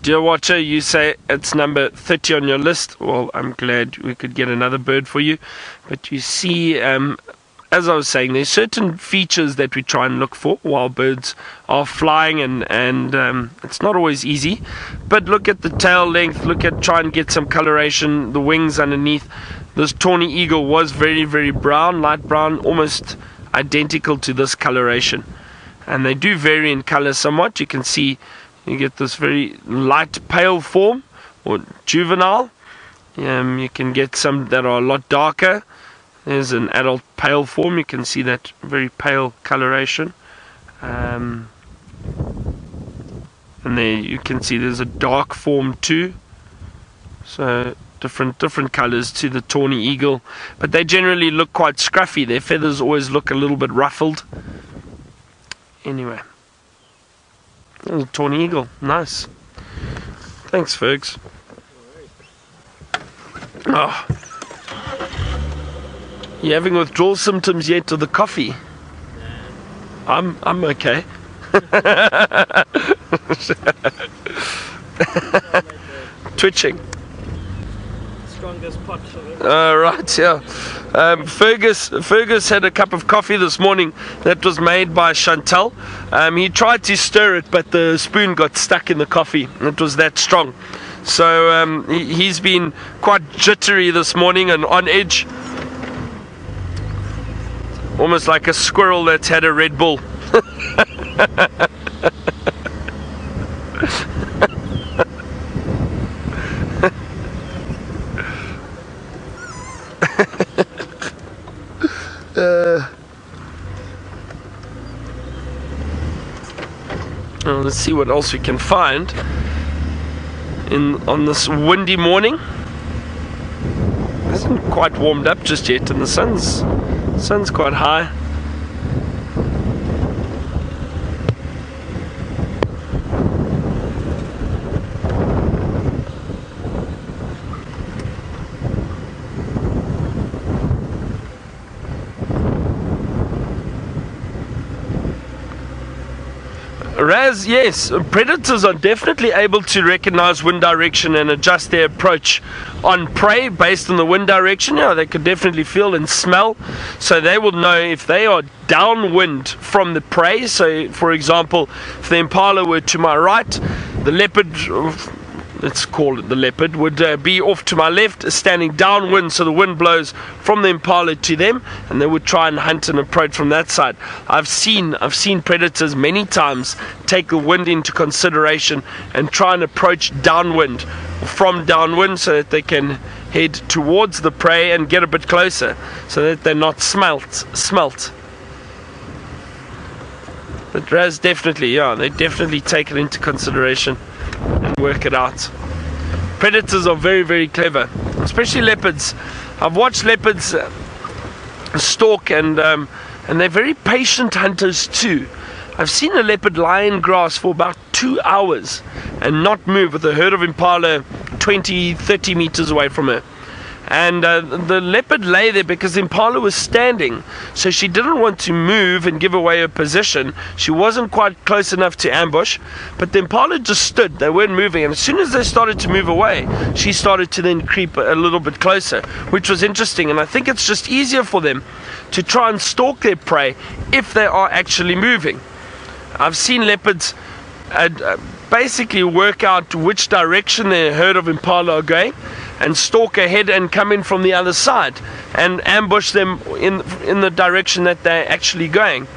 Dear watcher, you say it's number 30 on your list. Well, I'm glad we could get another bird for you. But you see, as I was saying, there's certain features that we try and look for while birds are flying, and it's not always easy. But look at the tail length, try and get some coloration, the wings underneath. This tawny eagle was very, very brown, light brown, almost identical to this coloration. And they do vary in color somewhat. You can see you get this very light pale form, or juvenile. You can get some that are a lot darker. There's an adult pale form. You can see that very pale coloration. And there you can see there's a dark form too. So different colors to the tawny eagle. But they generally look quite scruffy. Their feathers always look a little bit ruffled. Anyway. There's a tawny eagle. Nice. Thanks, Fergs. Oh. You having withdrawal symptoms yet of the coffee? I'm okay. Twitching. Strongest pot. Right, yeah. Fergus had a cup of coffee this morning that was made by Chantal. He tried to stir it, but the spoon got stuck in the coffee. It was that strong. So he's been quite jittery this morning and on edge. Almost like a squirrel that's had a Red Bull. Well, let's see what else we can find on this windy morning. It hasn't quite warmed up just yet, and the sun's quite high. Raz, yes, predators are definitely able to recognize wind direction and adjust their approach on prey based on the wind direction. Yeah, they could definitely feel and smell, so they will know if they are downwind from the prey. So, for example, if the impala were to my right, the leopard, let's call it the leopard, would be off to my left, standing downwind, so the wind blows from the impala to them, and they would try and hunt and approach from that side. I've seen predators many times take the wind into consideration and try and approach downwind from downwind so that they can head towards the prey and get a bit closer so that they're not smelt. But Raz definitely, yeah, they definitely take it into consideration and work it out. Predators are very, very clever, especially leopards. I've watched leopards stalk, and they're very patient hunters too. I've seen a leopard lie in grass for about 2 hours and not move with a herd of impala 20-30 meters away from her. And the leopard lay there because the impala was standing, so she didn't want to move and give away her position. She wasn't quite close enough to ambush, but the impala just stood. They weren't moving, and as soon as they started to move away, she started to then creep a little bit closer, which was interesting. And I think it's just easier for them to try and stalk their prey if they are actually moving. I've seen leopards basically work out which direction their herd of impala are going and stalk ahead and come in from the other side and ambush them in the direction that they're actually going.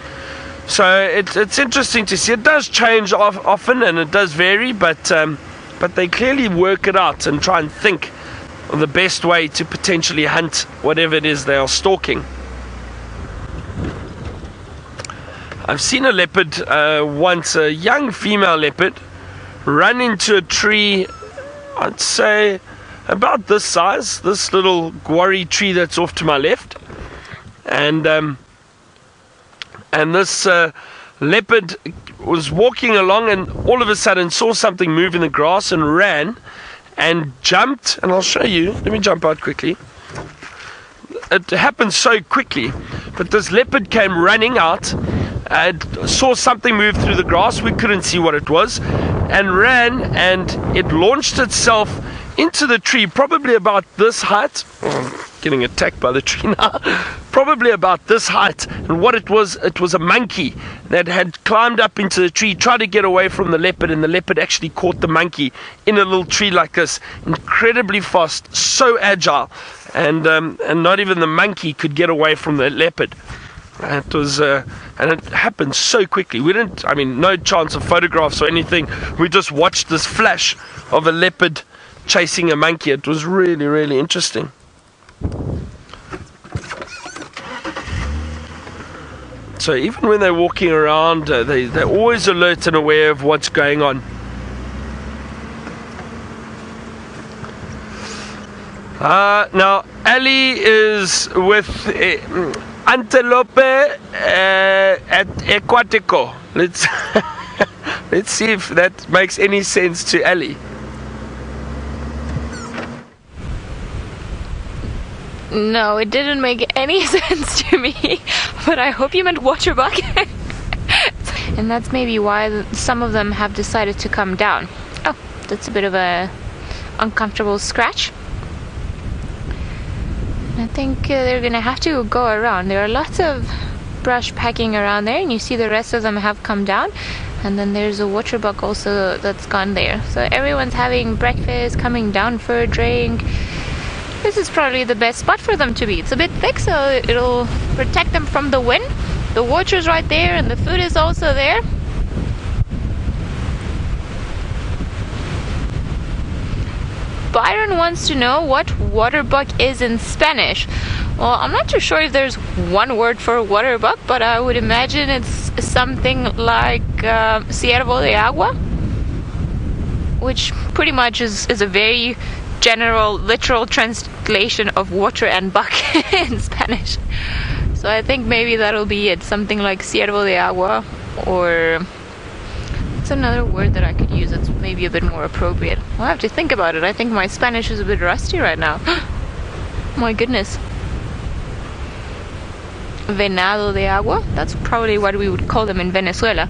So it's interesting to see. It does change often and it does vary, but they clearly work it out and try and think of the best way to potentially hunt whatever it is they are stalking. I've seen a leopard once, a young female leopard, run into a tree, I'd say about this size, this little guarri tree that's off to my left, and this leopard was walking along and all of a sudden saw something move in the grass and ran and jumped, and I'll show you. Let me jump out quickly. It happened so quickly, but this leopard came running out and saw something move through the grass. We couldn't see what it was, and ran, and it launched itself into the tree, probably about this height, getting attacked by the tree now. Probably about this height. And what it was a monkey that had climbed up into the tree, tried to get away from the leopard, and the leopard actually caught the monkey in a little tree like this. Incredibly fast, so agile, and not even the monkey could get away from the leopard. It was, and it happened so quickly. We didn't, I mean, no chance of photographs or anything. We just watched this flash of a leopard chasing a monkey. It was really, really interesting. So even when they're walking around, they're always alert and aware of what's going on. Now, Ali is with Antelope at Aquatico. Let's see if that makes any sense to Ali. No, it didn't make any sense to me, but I hope you meant waterbuck. And that's maybe why some of them have decided to come down. Oh, that's a bit of a uncomfortable scratch. I think they're gonna have to go around. There are lots of brush packing around there, and you see the rest of them have come down. And then there's a waterbuck also that's gone there. So everyone's having breakfast, coming down for a drink. This is probably the best spot for them to be. It's a bit thick, so it'll protect them from the wind. The water's right there, and the food is also there. Byron wants to know what waterbuck is in Spanish. Well, I'm not too sure if there's one word for waterbuck, but I would imagine it's something like ciervo de agua, which pretty much is a very general, literal translation of water and buck in Spanish. So I think maybe that'll be it. Something like ciervo de agua, or it's another word that I could use that's maybe a bit more appropriate. I'll have to think about it. I think my Spanish is a bit rusty right now. My goodness. Venado de agua? That's probably what we would call them in Venezuela.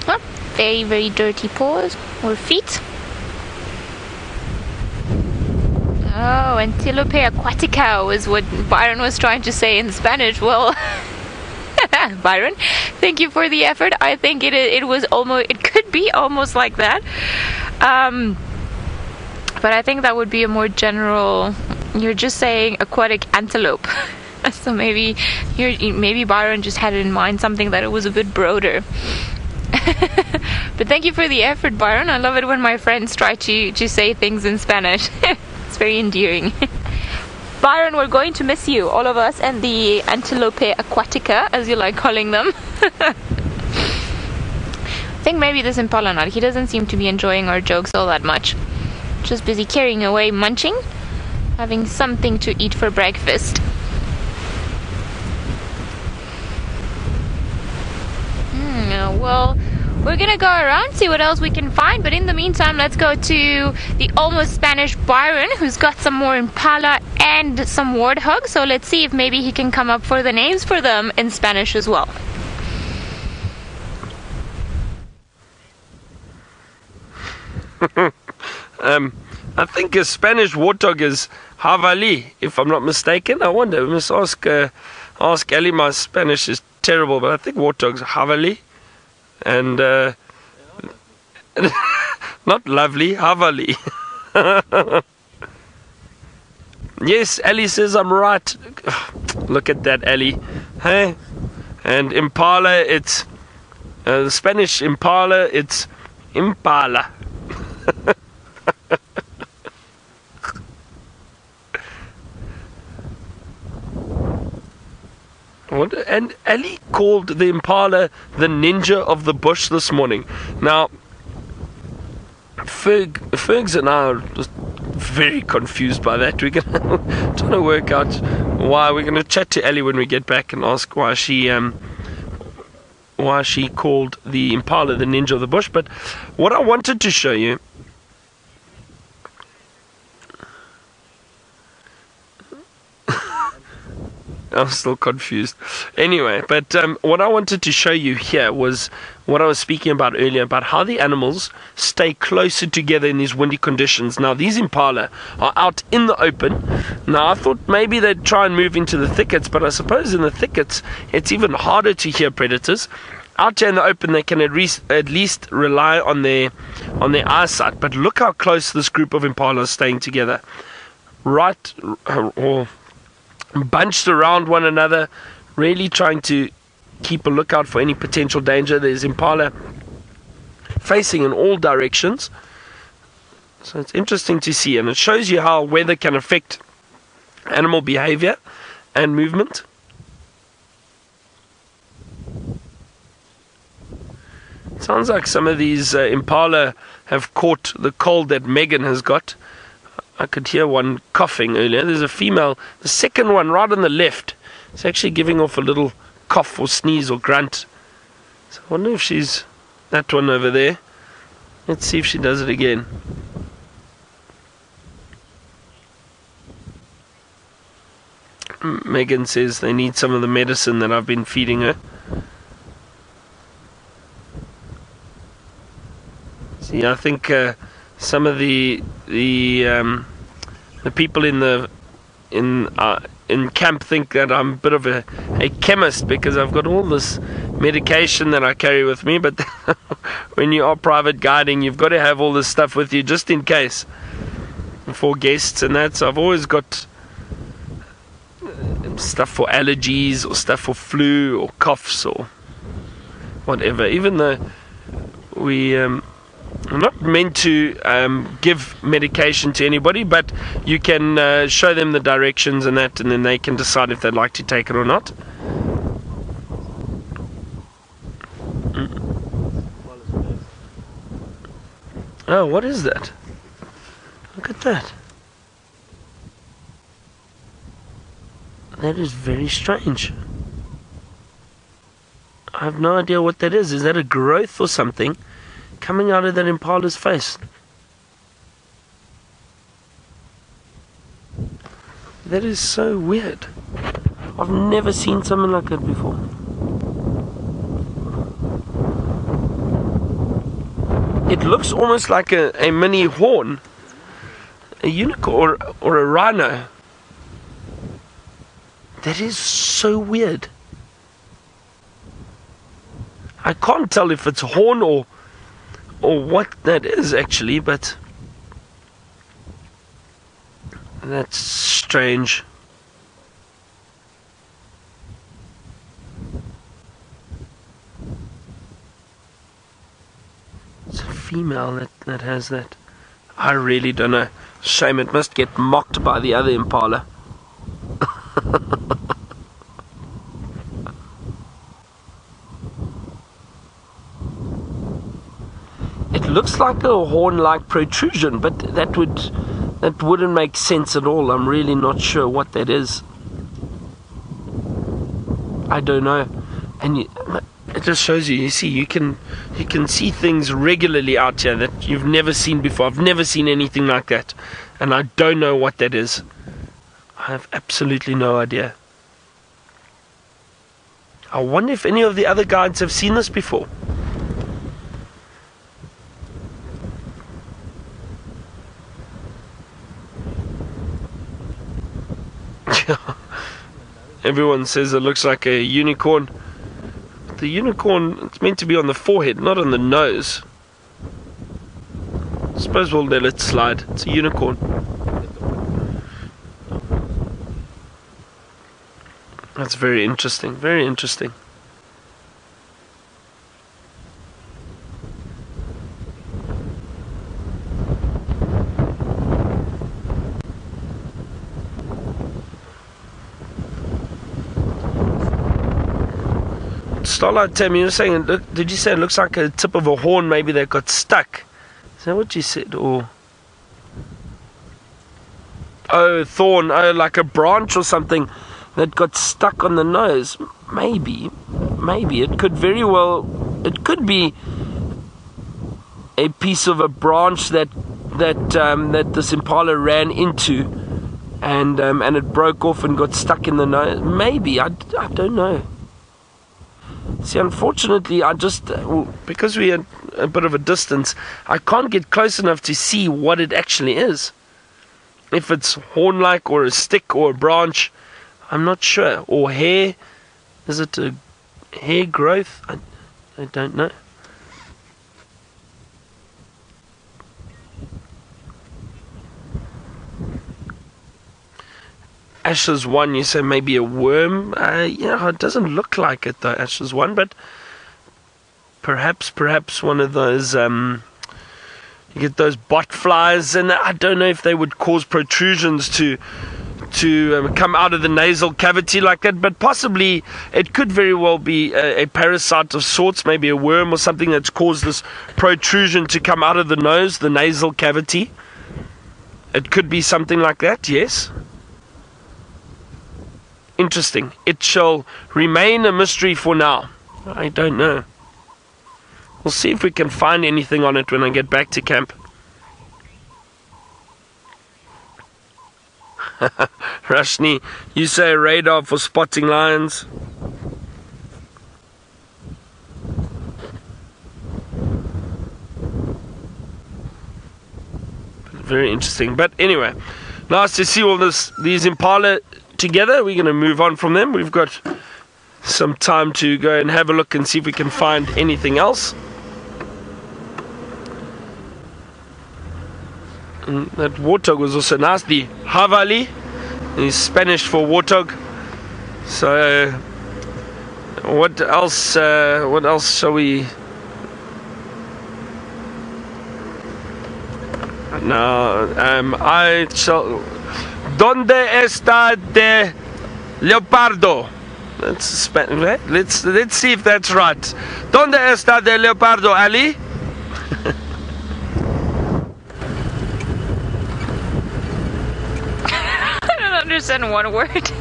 Oh, very, very dirty paws or feet. Oh, Antilope aquatica was what Byron was trying to say in Spanish. Well, Byron, thank you for the effort. I think it was almost, it could be almost like that. But I think that would be a more general, you're just saying aquatic antelope. So maybe Byron just had in mind something that it was a bit broader. But thank you for the effort, Byron. I love it when my friends try to say things in Spanish. It's very endearing. Byron, we're going to miss you, all of us, and the Antilope aquatica, as you like calling them. I think maybe this Impala not. He doesn't seem to be enjoying our jokes all that much. Just busy carrying away, munching, having something to eat for breakfast. Well, we're gonna go around, see what else we can find, but in the meantime, let's go to the almost Spanish Byron, who's got some more Impala and some Warthogs. So let's see if maybe he can come up for the names for them in Spanish as well. I think a Spanish warthog is javali, if I'm not mistaken. I wonder, we must ask Ali. My Spanish is terrible, but I think warthog's javali. And not lovely, javali. Yes, Ali says I'm right. Look at that, Ali. Hey, and Impala, it's the Spanish Impala, it's Impala. And Ali called the Impala the ninja of the bush this morning. Now, Fergs and I are just very confused by that. We're gonna trying to work out why. We're gonna chat to Ali when we get back and ask why she called the Impala the ninja of the bush. But what I wanted to show you. I'm still confused. Anyway, but what I wanted to show you here was what I was speaking about earlier, about how the animals stay closer together in these windy conditions. Now, these impala are out in the open. Now, I thought maybe they'd try and move into the thickets, but I suppose in the thickets, it's even harder to hear predators. Out here in the open, they can at least rely on their eyesight. But look how close this group of impala is staying together. Right, or bunched around one another, really trying to keep a lookout for any potential danger. There's impala facing in all directions. So it's interesting to see, and it shows you how weather can affect animal behavior and movement. It sounds like some of these impala have caught the cold that Megan has got. I could hear one coughing earlier. There's a female, the second one right on the left. It's actually giving off a little cough or sneeze or grunt. So I wonder if she's that one over there. Let's see if she does it again. Megan says they need some of the medicine that I've been feeding her. See, I think some of the people in camp think that I'm a bit of a chemist because I've got all this medication that I carry with me. But when you are private guiding, you've got to have all this stuff with you just in case for guests and that. So I've always got stuff for allergies or stuff for flu or coughs or whatever. Even though I'm not meant to give medication to anybody, but you can show them the directions and that, and then they can decide if they'd like to take it or not. Oh, what is that? Look at that. That is very strange. I have no idea what that is. Is that a growth or something coming out of that impala's face? That is so weird. I've never seen something like that before. It looks almost like a mini horn, a unicorn or a rhino. That is so weird. I can't tell if it's a horn or what that is actually, but that's strange. It's a female that has that. I really don't know. Shame, it must get mocked by the other impala. It looks like a horn-like protrusion, but that wouldn't make sense at all. I'm really not sure what that is. I don't know. And it just shows you. You see, you can see things regularly out here that you've never seen before. I've never seen anything like that, and I don't know what that is. I have absolutely no idea. I wonder if any of the other guides have seen this before. Everyone says it looks like a unicorn. The unicorn, it's meant to be on the forehead, not on the nose. I suppose we'll let it slide. It's a unicorn. That's very interesting. Very interesting. Starlight Tammy, you were saying, did you say it looks like a tip of a horn maybe that got stuck? Is that what you said? Or oh, thorn, oh, like a branch or something that got stuck on the nose. Maybe it could very well, it could be a piece of a branch that this impala ran into and it broke off and got stuck in the nose. Maybe, I don't know. See, unfortunately, because we're a bit of a distance, I can't get close enough to see what it actually is. If it's horn-like or a stick or a branch, I'm not sure. Or hair. Is it a hair growth? I don't know. Ashes 1, you say maybe a worm? Yeah, it doesn't look like it though, Ashes 1, but perhaps one of those, you get those bot flies, and I don't know if they would cause protrusions to come out of the nasal cavity like that, but possibly it could very well be a parasite of sorts, maybe a worm or something that's caused this protrusion to come out of the nose, the nasal cavity. It could be something like that, yes. Interesting. It shall remain a mystery for now. I don't know. We'll see if we can find anything on it when I get back to camp. Rashni, you say radar for spotting lions. Very interesting. But anyway, nice to see all these Impala together. We're going to move on from them. We've got some time to go and have a look and see if we can find anything else. And that warthog was also nice. The javali is Spanish for warthog. So what else? What else shall we? No, I shall. ¿Dónde está de Leopardo? That's Spanish. Let's see if that's right. ¿Dónde está de Leopardo, Ali? I don't understand one word.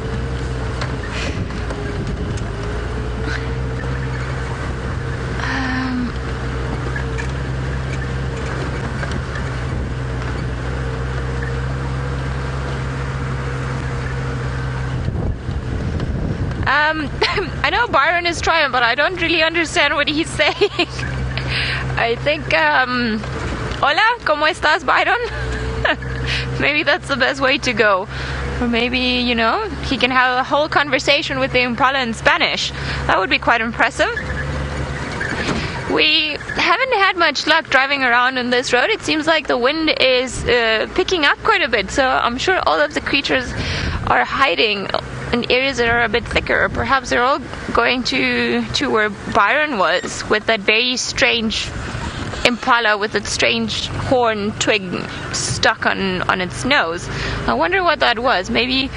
I know Byron is trying, but I don't really understand what he's saying. I think, hola, ¿cómo estás, Byron? Maybe that's the best way to go. Or maybe, you know, he can have a whole conversation with the Impala in Spanish. That would be quite impressive. We haven't had much luck driving around on this road. It seems like the wind is picking up quite a bit, so I'm sure all of the creatures are hiding in areas that are a bit thicker. Perhaps they're all going to where Byron was, with that very strange Impala with its strange horn twig stuck on its nose. I wonder what that was. Maybe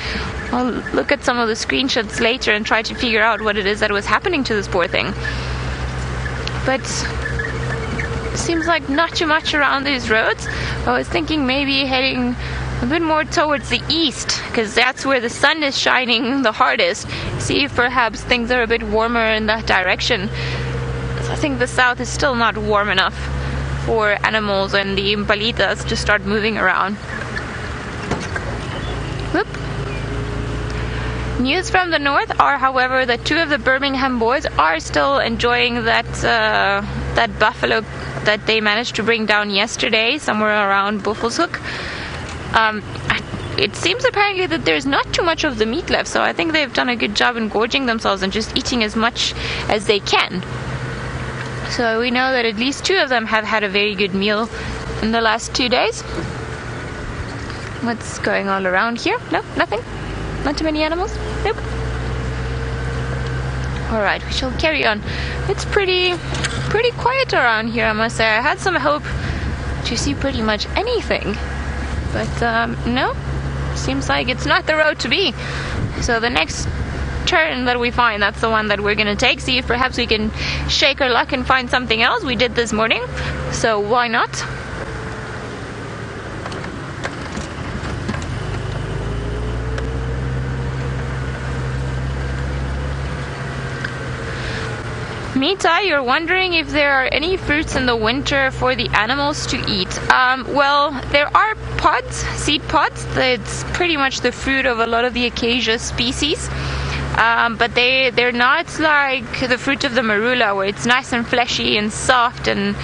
I'll look at some of the screenshots later and try to figure out what it is that was happening to this poor thing. But seems like not too much around these roads. I was thinking maybe heading a bit more towards the east, because that's where the sun is shining the hardest. See if perhaps things are a bit warmer in that direction. So I think the south is still not warm enough for animals and the impalitas to start moving around. Whoop. News from the north are, however, that 2 of the Birmingham boys are still enjoying that buffalo that they managed to bring down yesterday, somewhere around Buffelshoek. It seems apparently that there's not too much of the meat left, so I think they've done a good job in gorging themselves and just eating as much as they can. So we know that at least 2 of them have had a very good meal in the last 2 days. What's going on around here? No, nothing? Not too many animals? Nope. Alright, we shall carry on. It's pretty quiet around here, I must say. I had some hope to see pretty much anything. But no, seems like it's not the road to be. So the next turn that we find, that's the one that we're gonna take. See if perhaps we can shake our luck and find something else. We did this morning, so why not? Mita, you're wondering if there are any fruits in the winter for the animals to eat. Well, there are pods, seed pods. That's pretty much the fruit of a lot of the acacia species. But they're not like the fruit of the marula, where it's nice and fleshy and soft and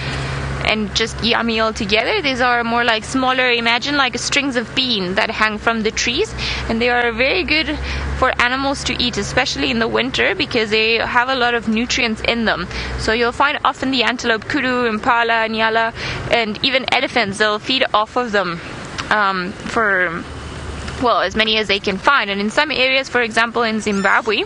just yummy altogether. These are more like smaller, imagine like strings of bean that hang from the trees, and they are very good for animals to eat, especially in the winter, because they have a lot of nutrients in them. So you'll find often the antelope, kudu, impala, nyala, and even elephants, they'll feed off of them for, well, as many as they can find. And in some areas, for example in Zimbabwe,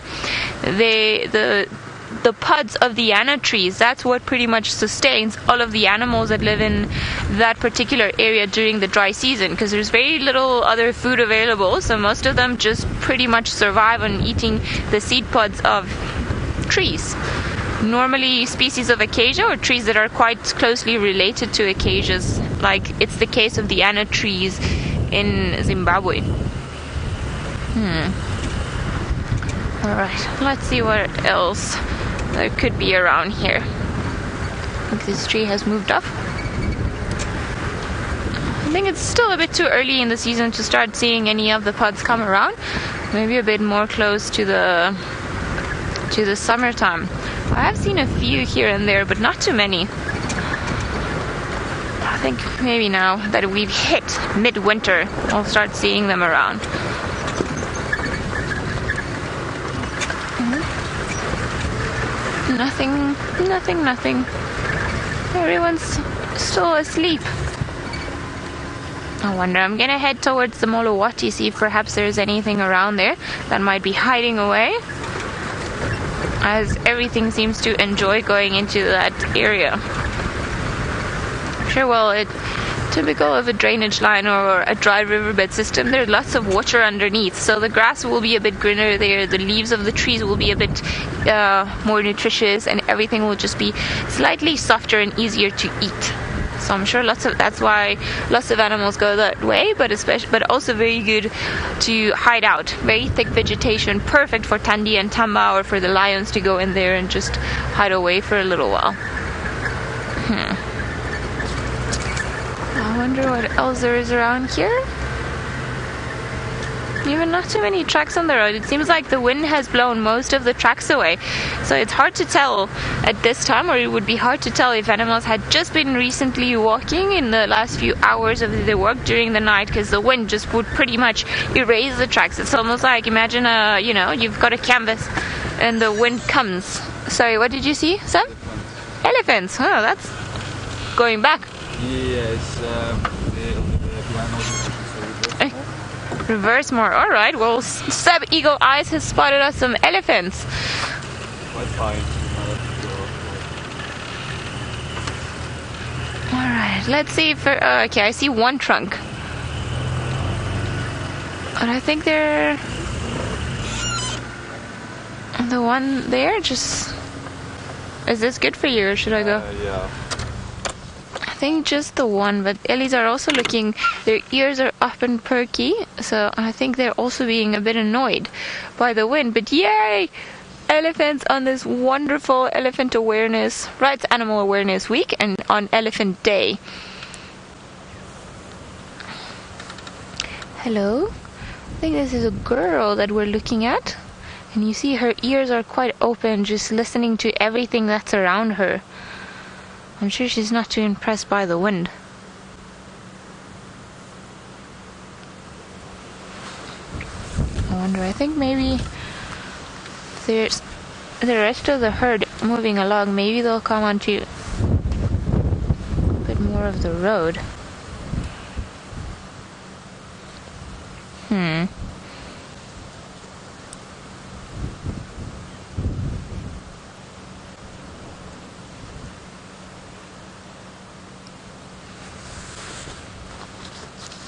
the pods of the yana trees, that's what pretty much sustains all of the animals that live in that particular area during the dry season, because there's very little other food available, so most of them just pretty much survive on eating the seed pods of trees. Normally species of acacia, or trees that are quite closely related to acacias, like it's the case of the yana trees in Zimbabwe. Alright, let's see what else there could be around here. I think this tree has moved off. I think it's still a bit too early in the season to start seeing any of the pods come around. Maybe a bit more close to the summertime. I have seen a few here and there, but not too many. I think maybe now that we've hit midwinter, I'll start seeing them around. Nothing. Everyone's still asleep. I wonder, I'm gonna head towards the Molowati, see if perhaps there's anything around there that might be hiding away, as everything seems to enjoy going into that area. Sure, well, typical of a drainage line or a dry riverbed system, there's lots of water underneath, so the grass will be a bit greener there, the leaves of the trees will be a bit more nutritious, and everything will just be slightly softer and easier to eat. So I'm sure that's why lots of animals go that way, but also very good to hide out. Very thick vegetation, perfect for Tandi and Tamba, or for the lions to go in there and just hide away for a little while. I wonder what else there is around here. Even not too many tracks on the road. It seems like the wind has blown most of the tracks away, so it's hard to tell at this time, or it would be hard to tell if animals had just been recently walking in the last few hours of their work during the night, because the wind just would pretty much erase the tracks. It's almost like, imagine you've got a canvas and the wind comes. Sorry, what did you see, Sam? Elephants. Oh, that's going back. Yes, reverse more. Alright, well, Seb Eagle Eyes has spotted us some elephants. Quite fine. Alright, let's see if... okay, I see one trunk. And I think they're... the one there, just... Is this good for you, or should I go? Yeah. I think just the one, but Ellies are also looking, their ears are up and perky, so I think they're also being a bit annoyed by the wind. But yay! Elephants on this wonderful Elephant Awareness, Rights Animal Awareness Week, and on Elephant Day. Hello? I think this is a girl that we're looking at, and you see her ears are quite open, just listening to everything that's around her. I'm sure she's not too impressed by the wind. I wonder, I think maybe there's the rest of the herd moving along. Maybe they'll come onto a bit more of the road.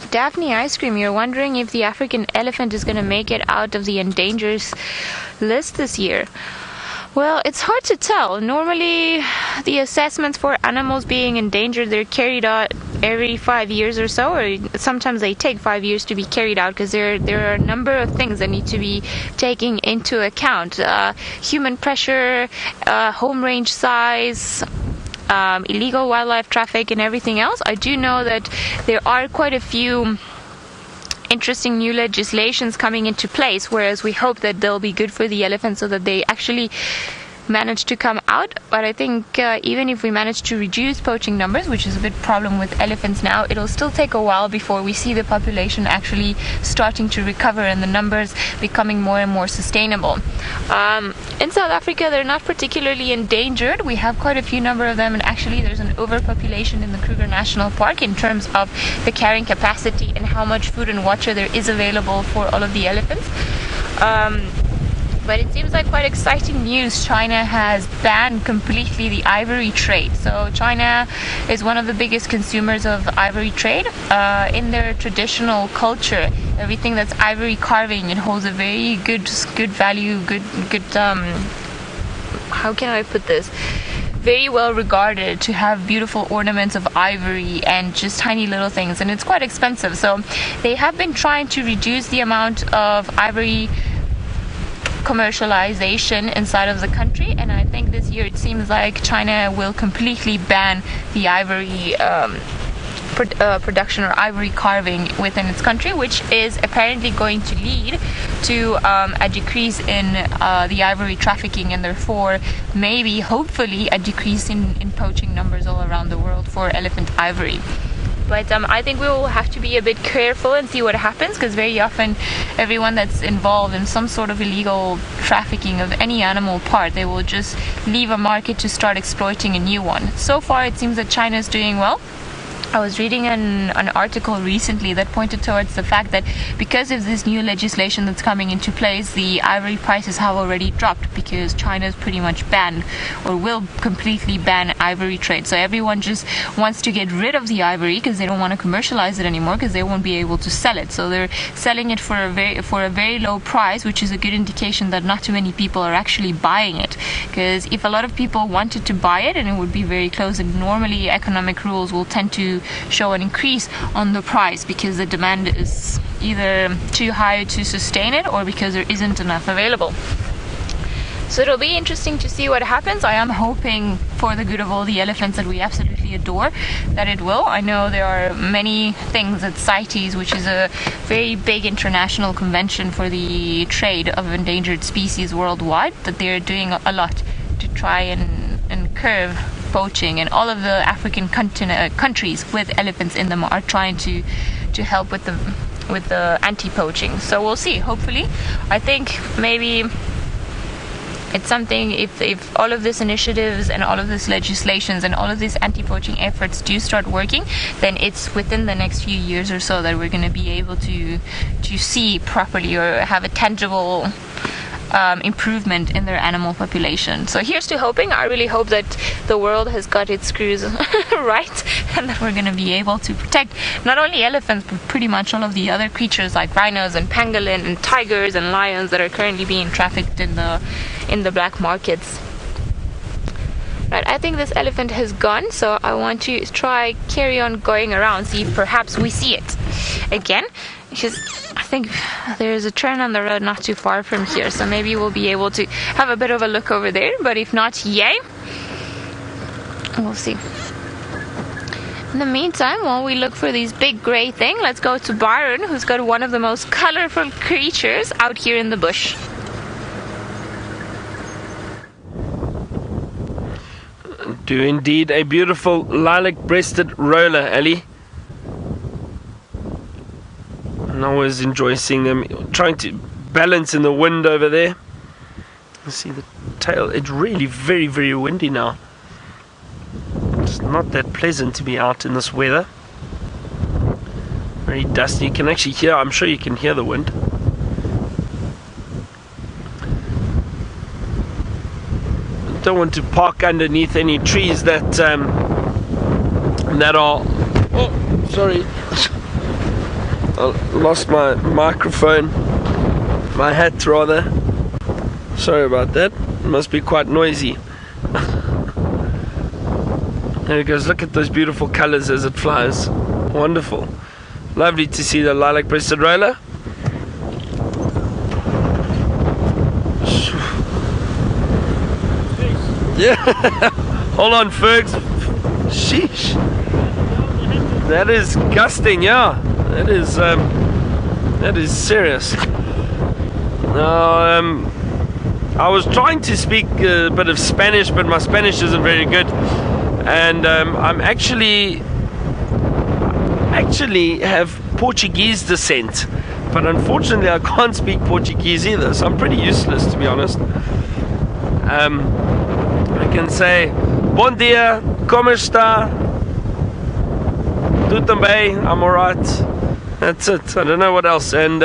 Daphne Ice Cream, you're wondering if the African elephant is going to make it out of the endangered list this year. Well, it's hard to tell. Normally, the assessments for animals being endangered, they're carried out every 5 years or so, or sometimes they take 5 years to be carried out, because there are a number of things that need to be taken into account. Human pressure, home range size, illegal wildlife traffic, and everything else. I do know that there are quite a few interesting new legislations coming into place, whereas we hope that they'll be good for the elephants so that they actually manage to come out. But I think even if we manage to reduce poaching numbers, which is a big problem with elephants now, it'll still take a while before we see the population actually starting to recover and the numbers becoming more and more sustainable. In South Africa, they're not particularly endangered. We have quite a few number of them, and actually there's an overpopulation in the Kruger National Park in terms of the carrying capacity and how much food and water there is available for all of the elephants. But it seems like quite exciting news. China has banned completely the ivory trade. So China is one of the biggest consumers of ivory trade. In their traditional culture, everything that's ivory carving, it holds a very good value, good how can I put this? Very well regarded to have beautiful ornaments of ivory and just tiny little things, and it's quite expensive. So they have been trying to reduce the amount of ivory commercialization inside of the country, and I think this year it seems like China will completely ban the ivory production or ivory carving within its country, which is apparently going to lead to a decrease in the ivory trafficking, and therefore maybe hopefully a decrease in poaching numbers all around the world for elephant ivory. But I think we will have to be a bit careful and see what happens, because very often everyone that's involved in some sort of illegal trafficking of any animal part, they will just leave a market to start exploiting a new one. So far it seems that China is doing well. I was reading an article recently that pointed towards the fact that because of this new legislation that's coming into place, the ivory prices have already dropped, because China is pretty much banned, or will completely ban ivory trade. So everyone just wants to get rid of the ivory because they don't want to commercialize it anymore, because they won't be able to sell it. So they're selling it for a very low price, which is a good indication that not too many people are actually buying it. Because if a lot of people wanted to buy it, and it would be very close, and normally economic rules will tend to show an increase on the price because the demand is either too high to sustain it, or because there isn't enough available. So it'll be interesting to see what happens. I am hoping, for the good of all the elephants that we absolutely adore, that it will. I know there are many things at CITES, which is a very big international convention for the trade of endangered species worldwide, that they're doing a lot to try and curb poaching, and all of the African countries with elephants in them are trying to help with the anti-poaching. So we'll see. Hopefully, I think maybe it's something, if all of these initiatives and all of these legislations and all of these anti-poaching efforts do start working, then it's within the next few years or so that we're going to be able to see properly, or have a tangible improvement in their animal population. So here's to hoping. I really hope that the world has got its screws right, and that we're going to be able to protect not only elephants, but pretty much all of the other creatures like rhinos and pangolin and tigers and lions that are currently being trafficked in the black markets. Right, I think this elephant has gone, so I want to carry on going around, see if perhaps we see it again, because I think there's a turn on the road not too far from here, so maybe we'll be able to have a bit of a look over there. But if not, yay, we'll see. In the meantime, while we look for these big grey thing, let's go to Byron, who's got one of the most colorful creatures out here in the bush. Do indeed, a beautiful lilac-breasted roller, Ellie. And I always enjoy seeing them trying to balance in the wind over there. You see the tail. It's really very, very windy now. It's not that pleasant to be out in this weather. Very dusty. You can actually hear, I'm sure you can hear the wind. Don't want to park underneath any trees that are, oh, sorry, I lost my microphone, my hat rather. Sorry about that. It must be quite noisy. There it goes. Look at those beautiful colors as it flies. Wonderful. Lovely to see the lilac-breasted roller. Yeah. Hold on, Fergs. Sheesh. That is gusting, yeah. That is serious. Now, I was trying to speak a bit of Spanish, but my Spanish isn't very good. And I'm actually have Portuguese descent, but unfortunately I can't speak Portuguese either, so I'm pretty useless, to be honest. I can say bom dia, como está? Tu também? I'm alright. That's it. I don't know what else. And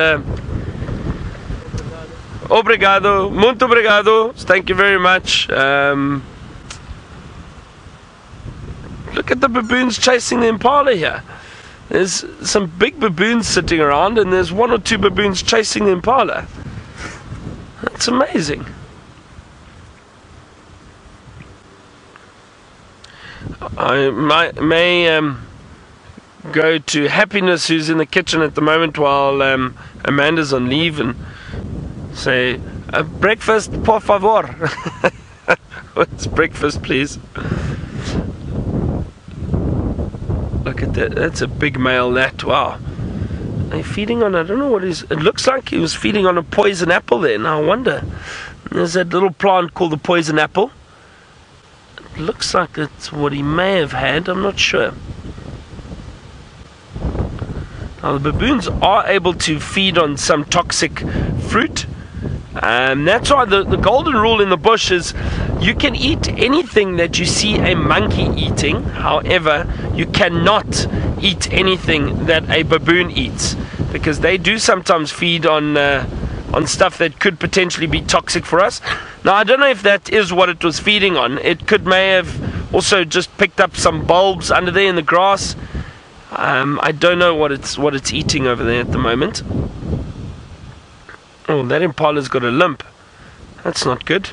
obrigado, muito obrigado. Thank you very much. Look at the baboons chasing the impala here. There's some big baboons sitting around, and there's 1 or 2 baboons chasing the impala. That's amazing. I may go to Happiness, who's in the kitchen at the moment, while Amanda's on leave, and say, breakfast, por favor. What's breakfast, please? Look at that. That's a big male gnat. Wow. Are you feeding on, I don't know what is. It looks like he was feeding on a poison apple there. Now I wonder. There's that little plant called the poison apple. It looks like it's what he may have had. I'm not sure. Now the baboons are able to feed on some toxic fruit. That's why the golden rule in the bush is you can eat anything that you see a monkey eating. However, you cannot eat anything that a baboon eats, because they do sometimes feed on stuff that could potentially be toxic for us. Now I don't know if that is what it was feeding on. It may have also just picked up some bulbs under there in the grass. I don't know what it's eating over there at the moment. Oh, that impala's got a limp. That's not good.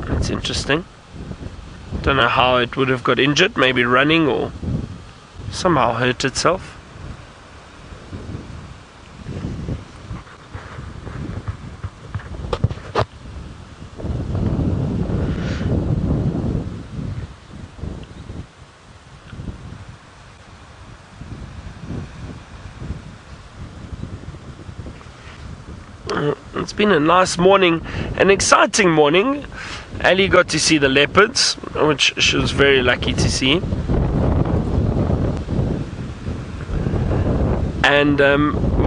That's interesting. Don't know how it would have got injured. Maybe running or somehow hurt itself. It's been a nice morning, an exciting morning. Ali got to see the leopards, which she was very lucky to see. And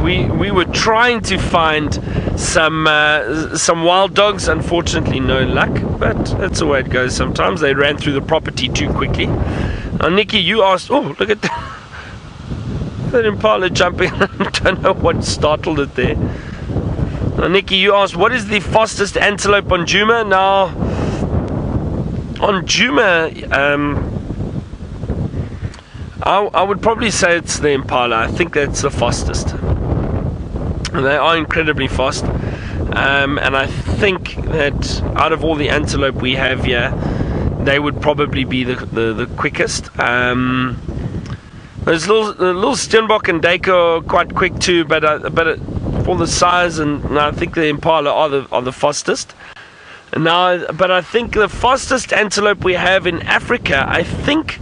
we were trying to find some wild dogs. Unfortunately, no luck, but that's the way it goes sometimes. They ran through the property too quickly. Now, Nikki, you asked, oh, look at that impala jumping. I don't know what startled it there. Now, Nikki, you asked, what is the fastest antelope on Djuma? Now, on Djuma, I would probably say it's the Impala. I think that's the fastest. They are incredibly fast. And I think that out of all the antelope we have here, they would probably be the quickest. Those little Steenbok and Dako are quite quick too, but for the size, and I think the Impala are the fastest. Now, but I think the fastest antelope we have in Africa, I think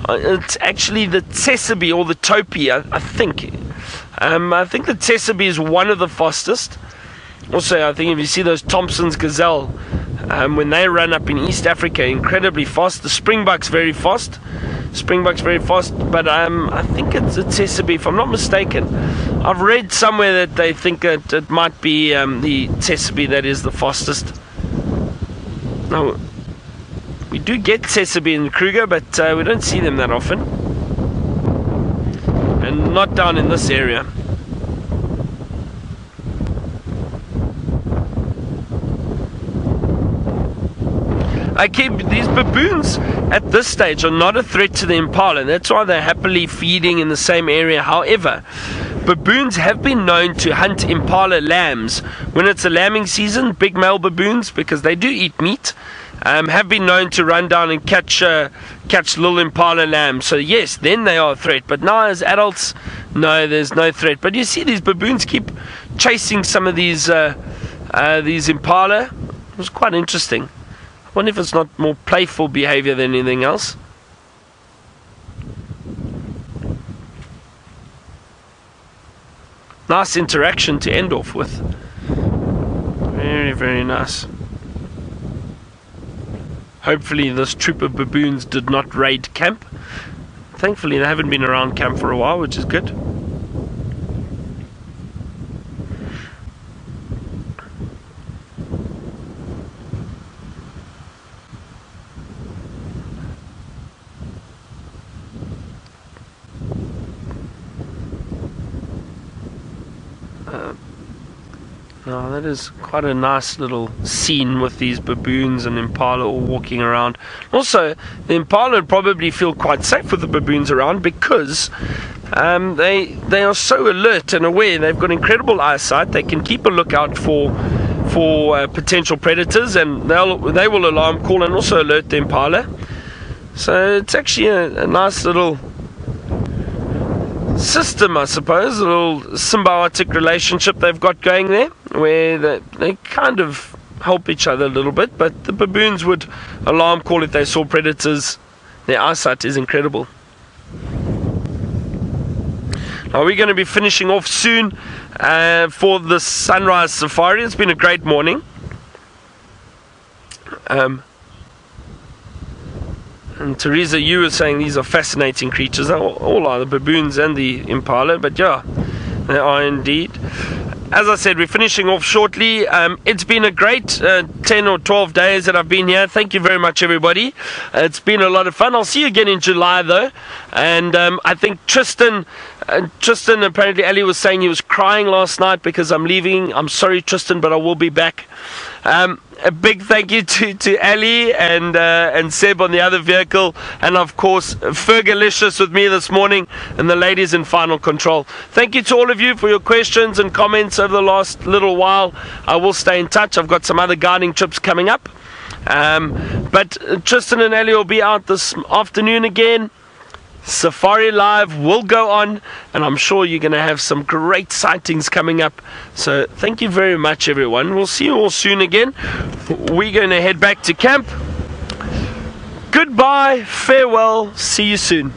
it's actually the Sabi or the Topi. I think the Sabi is one of the fastest. Also, I think if you see those Thompson's gazelle, when they run up in East Africa, incredibly fast. The Springbuck's very fast. But I think it's Sabi, if I'm not mistaken. I've read somewhere that they think that it might be the Sabi that is the fastest. Now, we do get Sabi in Kruger, but we don't see them that often, and not down in this area. These baboons at this stage are not a threat to the impala, and that's why they're happily feeding in the same area. However, baboons have been known to hunt impala lambs when it's a lambing season. Big male baboons, because they do eat meat, have been known to run down and catch little impala lambs. So yes, then they are a threat. But now as adults, no, there's no threat. But you see these baboons keep chasing some of these impala. It was quite interesting. I wonder if it's not more playful behavior than anything else. Nice interaction to end off with. Very, very nice. Hopefully this troop of baboons did not raid camp. Thankfully they haven't been around camp for a while, which is good. Now that is quite a nice little scene with these baboons and impala all walking around. Also, the impala would probably feel quite safe with the baboons around, because they are so alert and aware. They've got incredible eyesight. They can keep a lookout for potential predators, and they will alarm call and also alert the impala. So it's actually a nice little system, I suppose, a little symbiotic relationship they've got going there, where they kind of help each other a little bit, but the baboons would alarm call if they saw predators. Their eyesight is incredible. Now we're going to be finishing off soon for the sunrise safari. It's been a great morning. And Teresa, you were saying these are fascinating creatures. All are, the baboons and the impala, but yeah, they are indeed. As I said, we're finishing off shortly. It's been a great 10 or 12 days that I've been here. Thank you very much, everybody. It's been a lot of fun. I'll see you again in July, though. And I think Tristan, apparently Ali was saying he was crying last night because I'm leaving. I'm sorry, Tristan, but I will be back. A big thank you to Ali and Seb on the other vehicle, and of course Fergalicious with me this morning, and the ladies in final control. Thank you to all of you for your questions and comments over the last little while. I will stay in touch. I've got some other guiding trips coming up, but Tristan and Ali will be out this afternoon again. Safari Live will go on, and I'm sure you're going to have some great sightings coming up. So thank you very much, everyone. We'll see you all soon again. We're going to head back to camp. Goodbye, farewell, see you soon.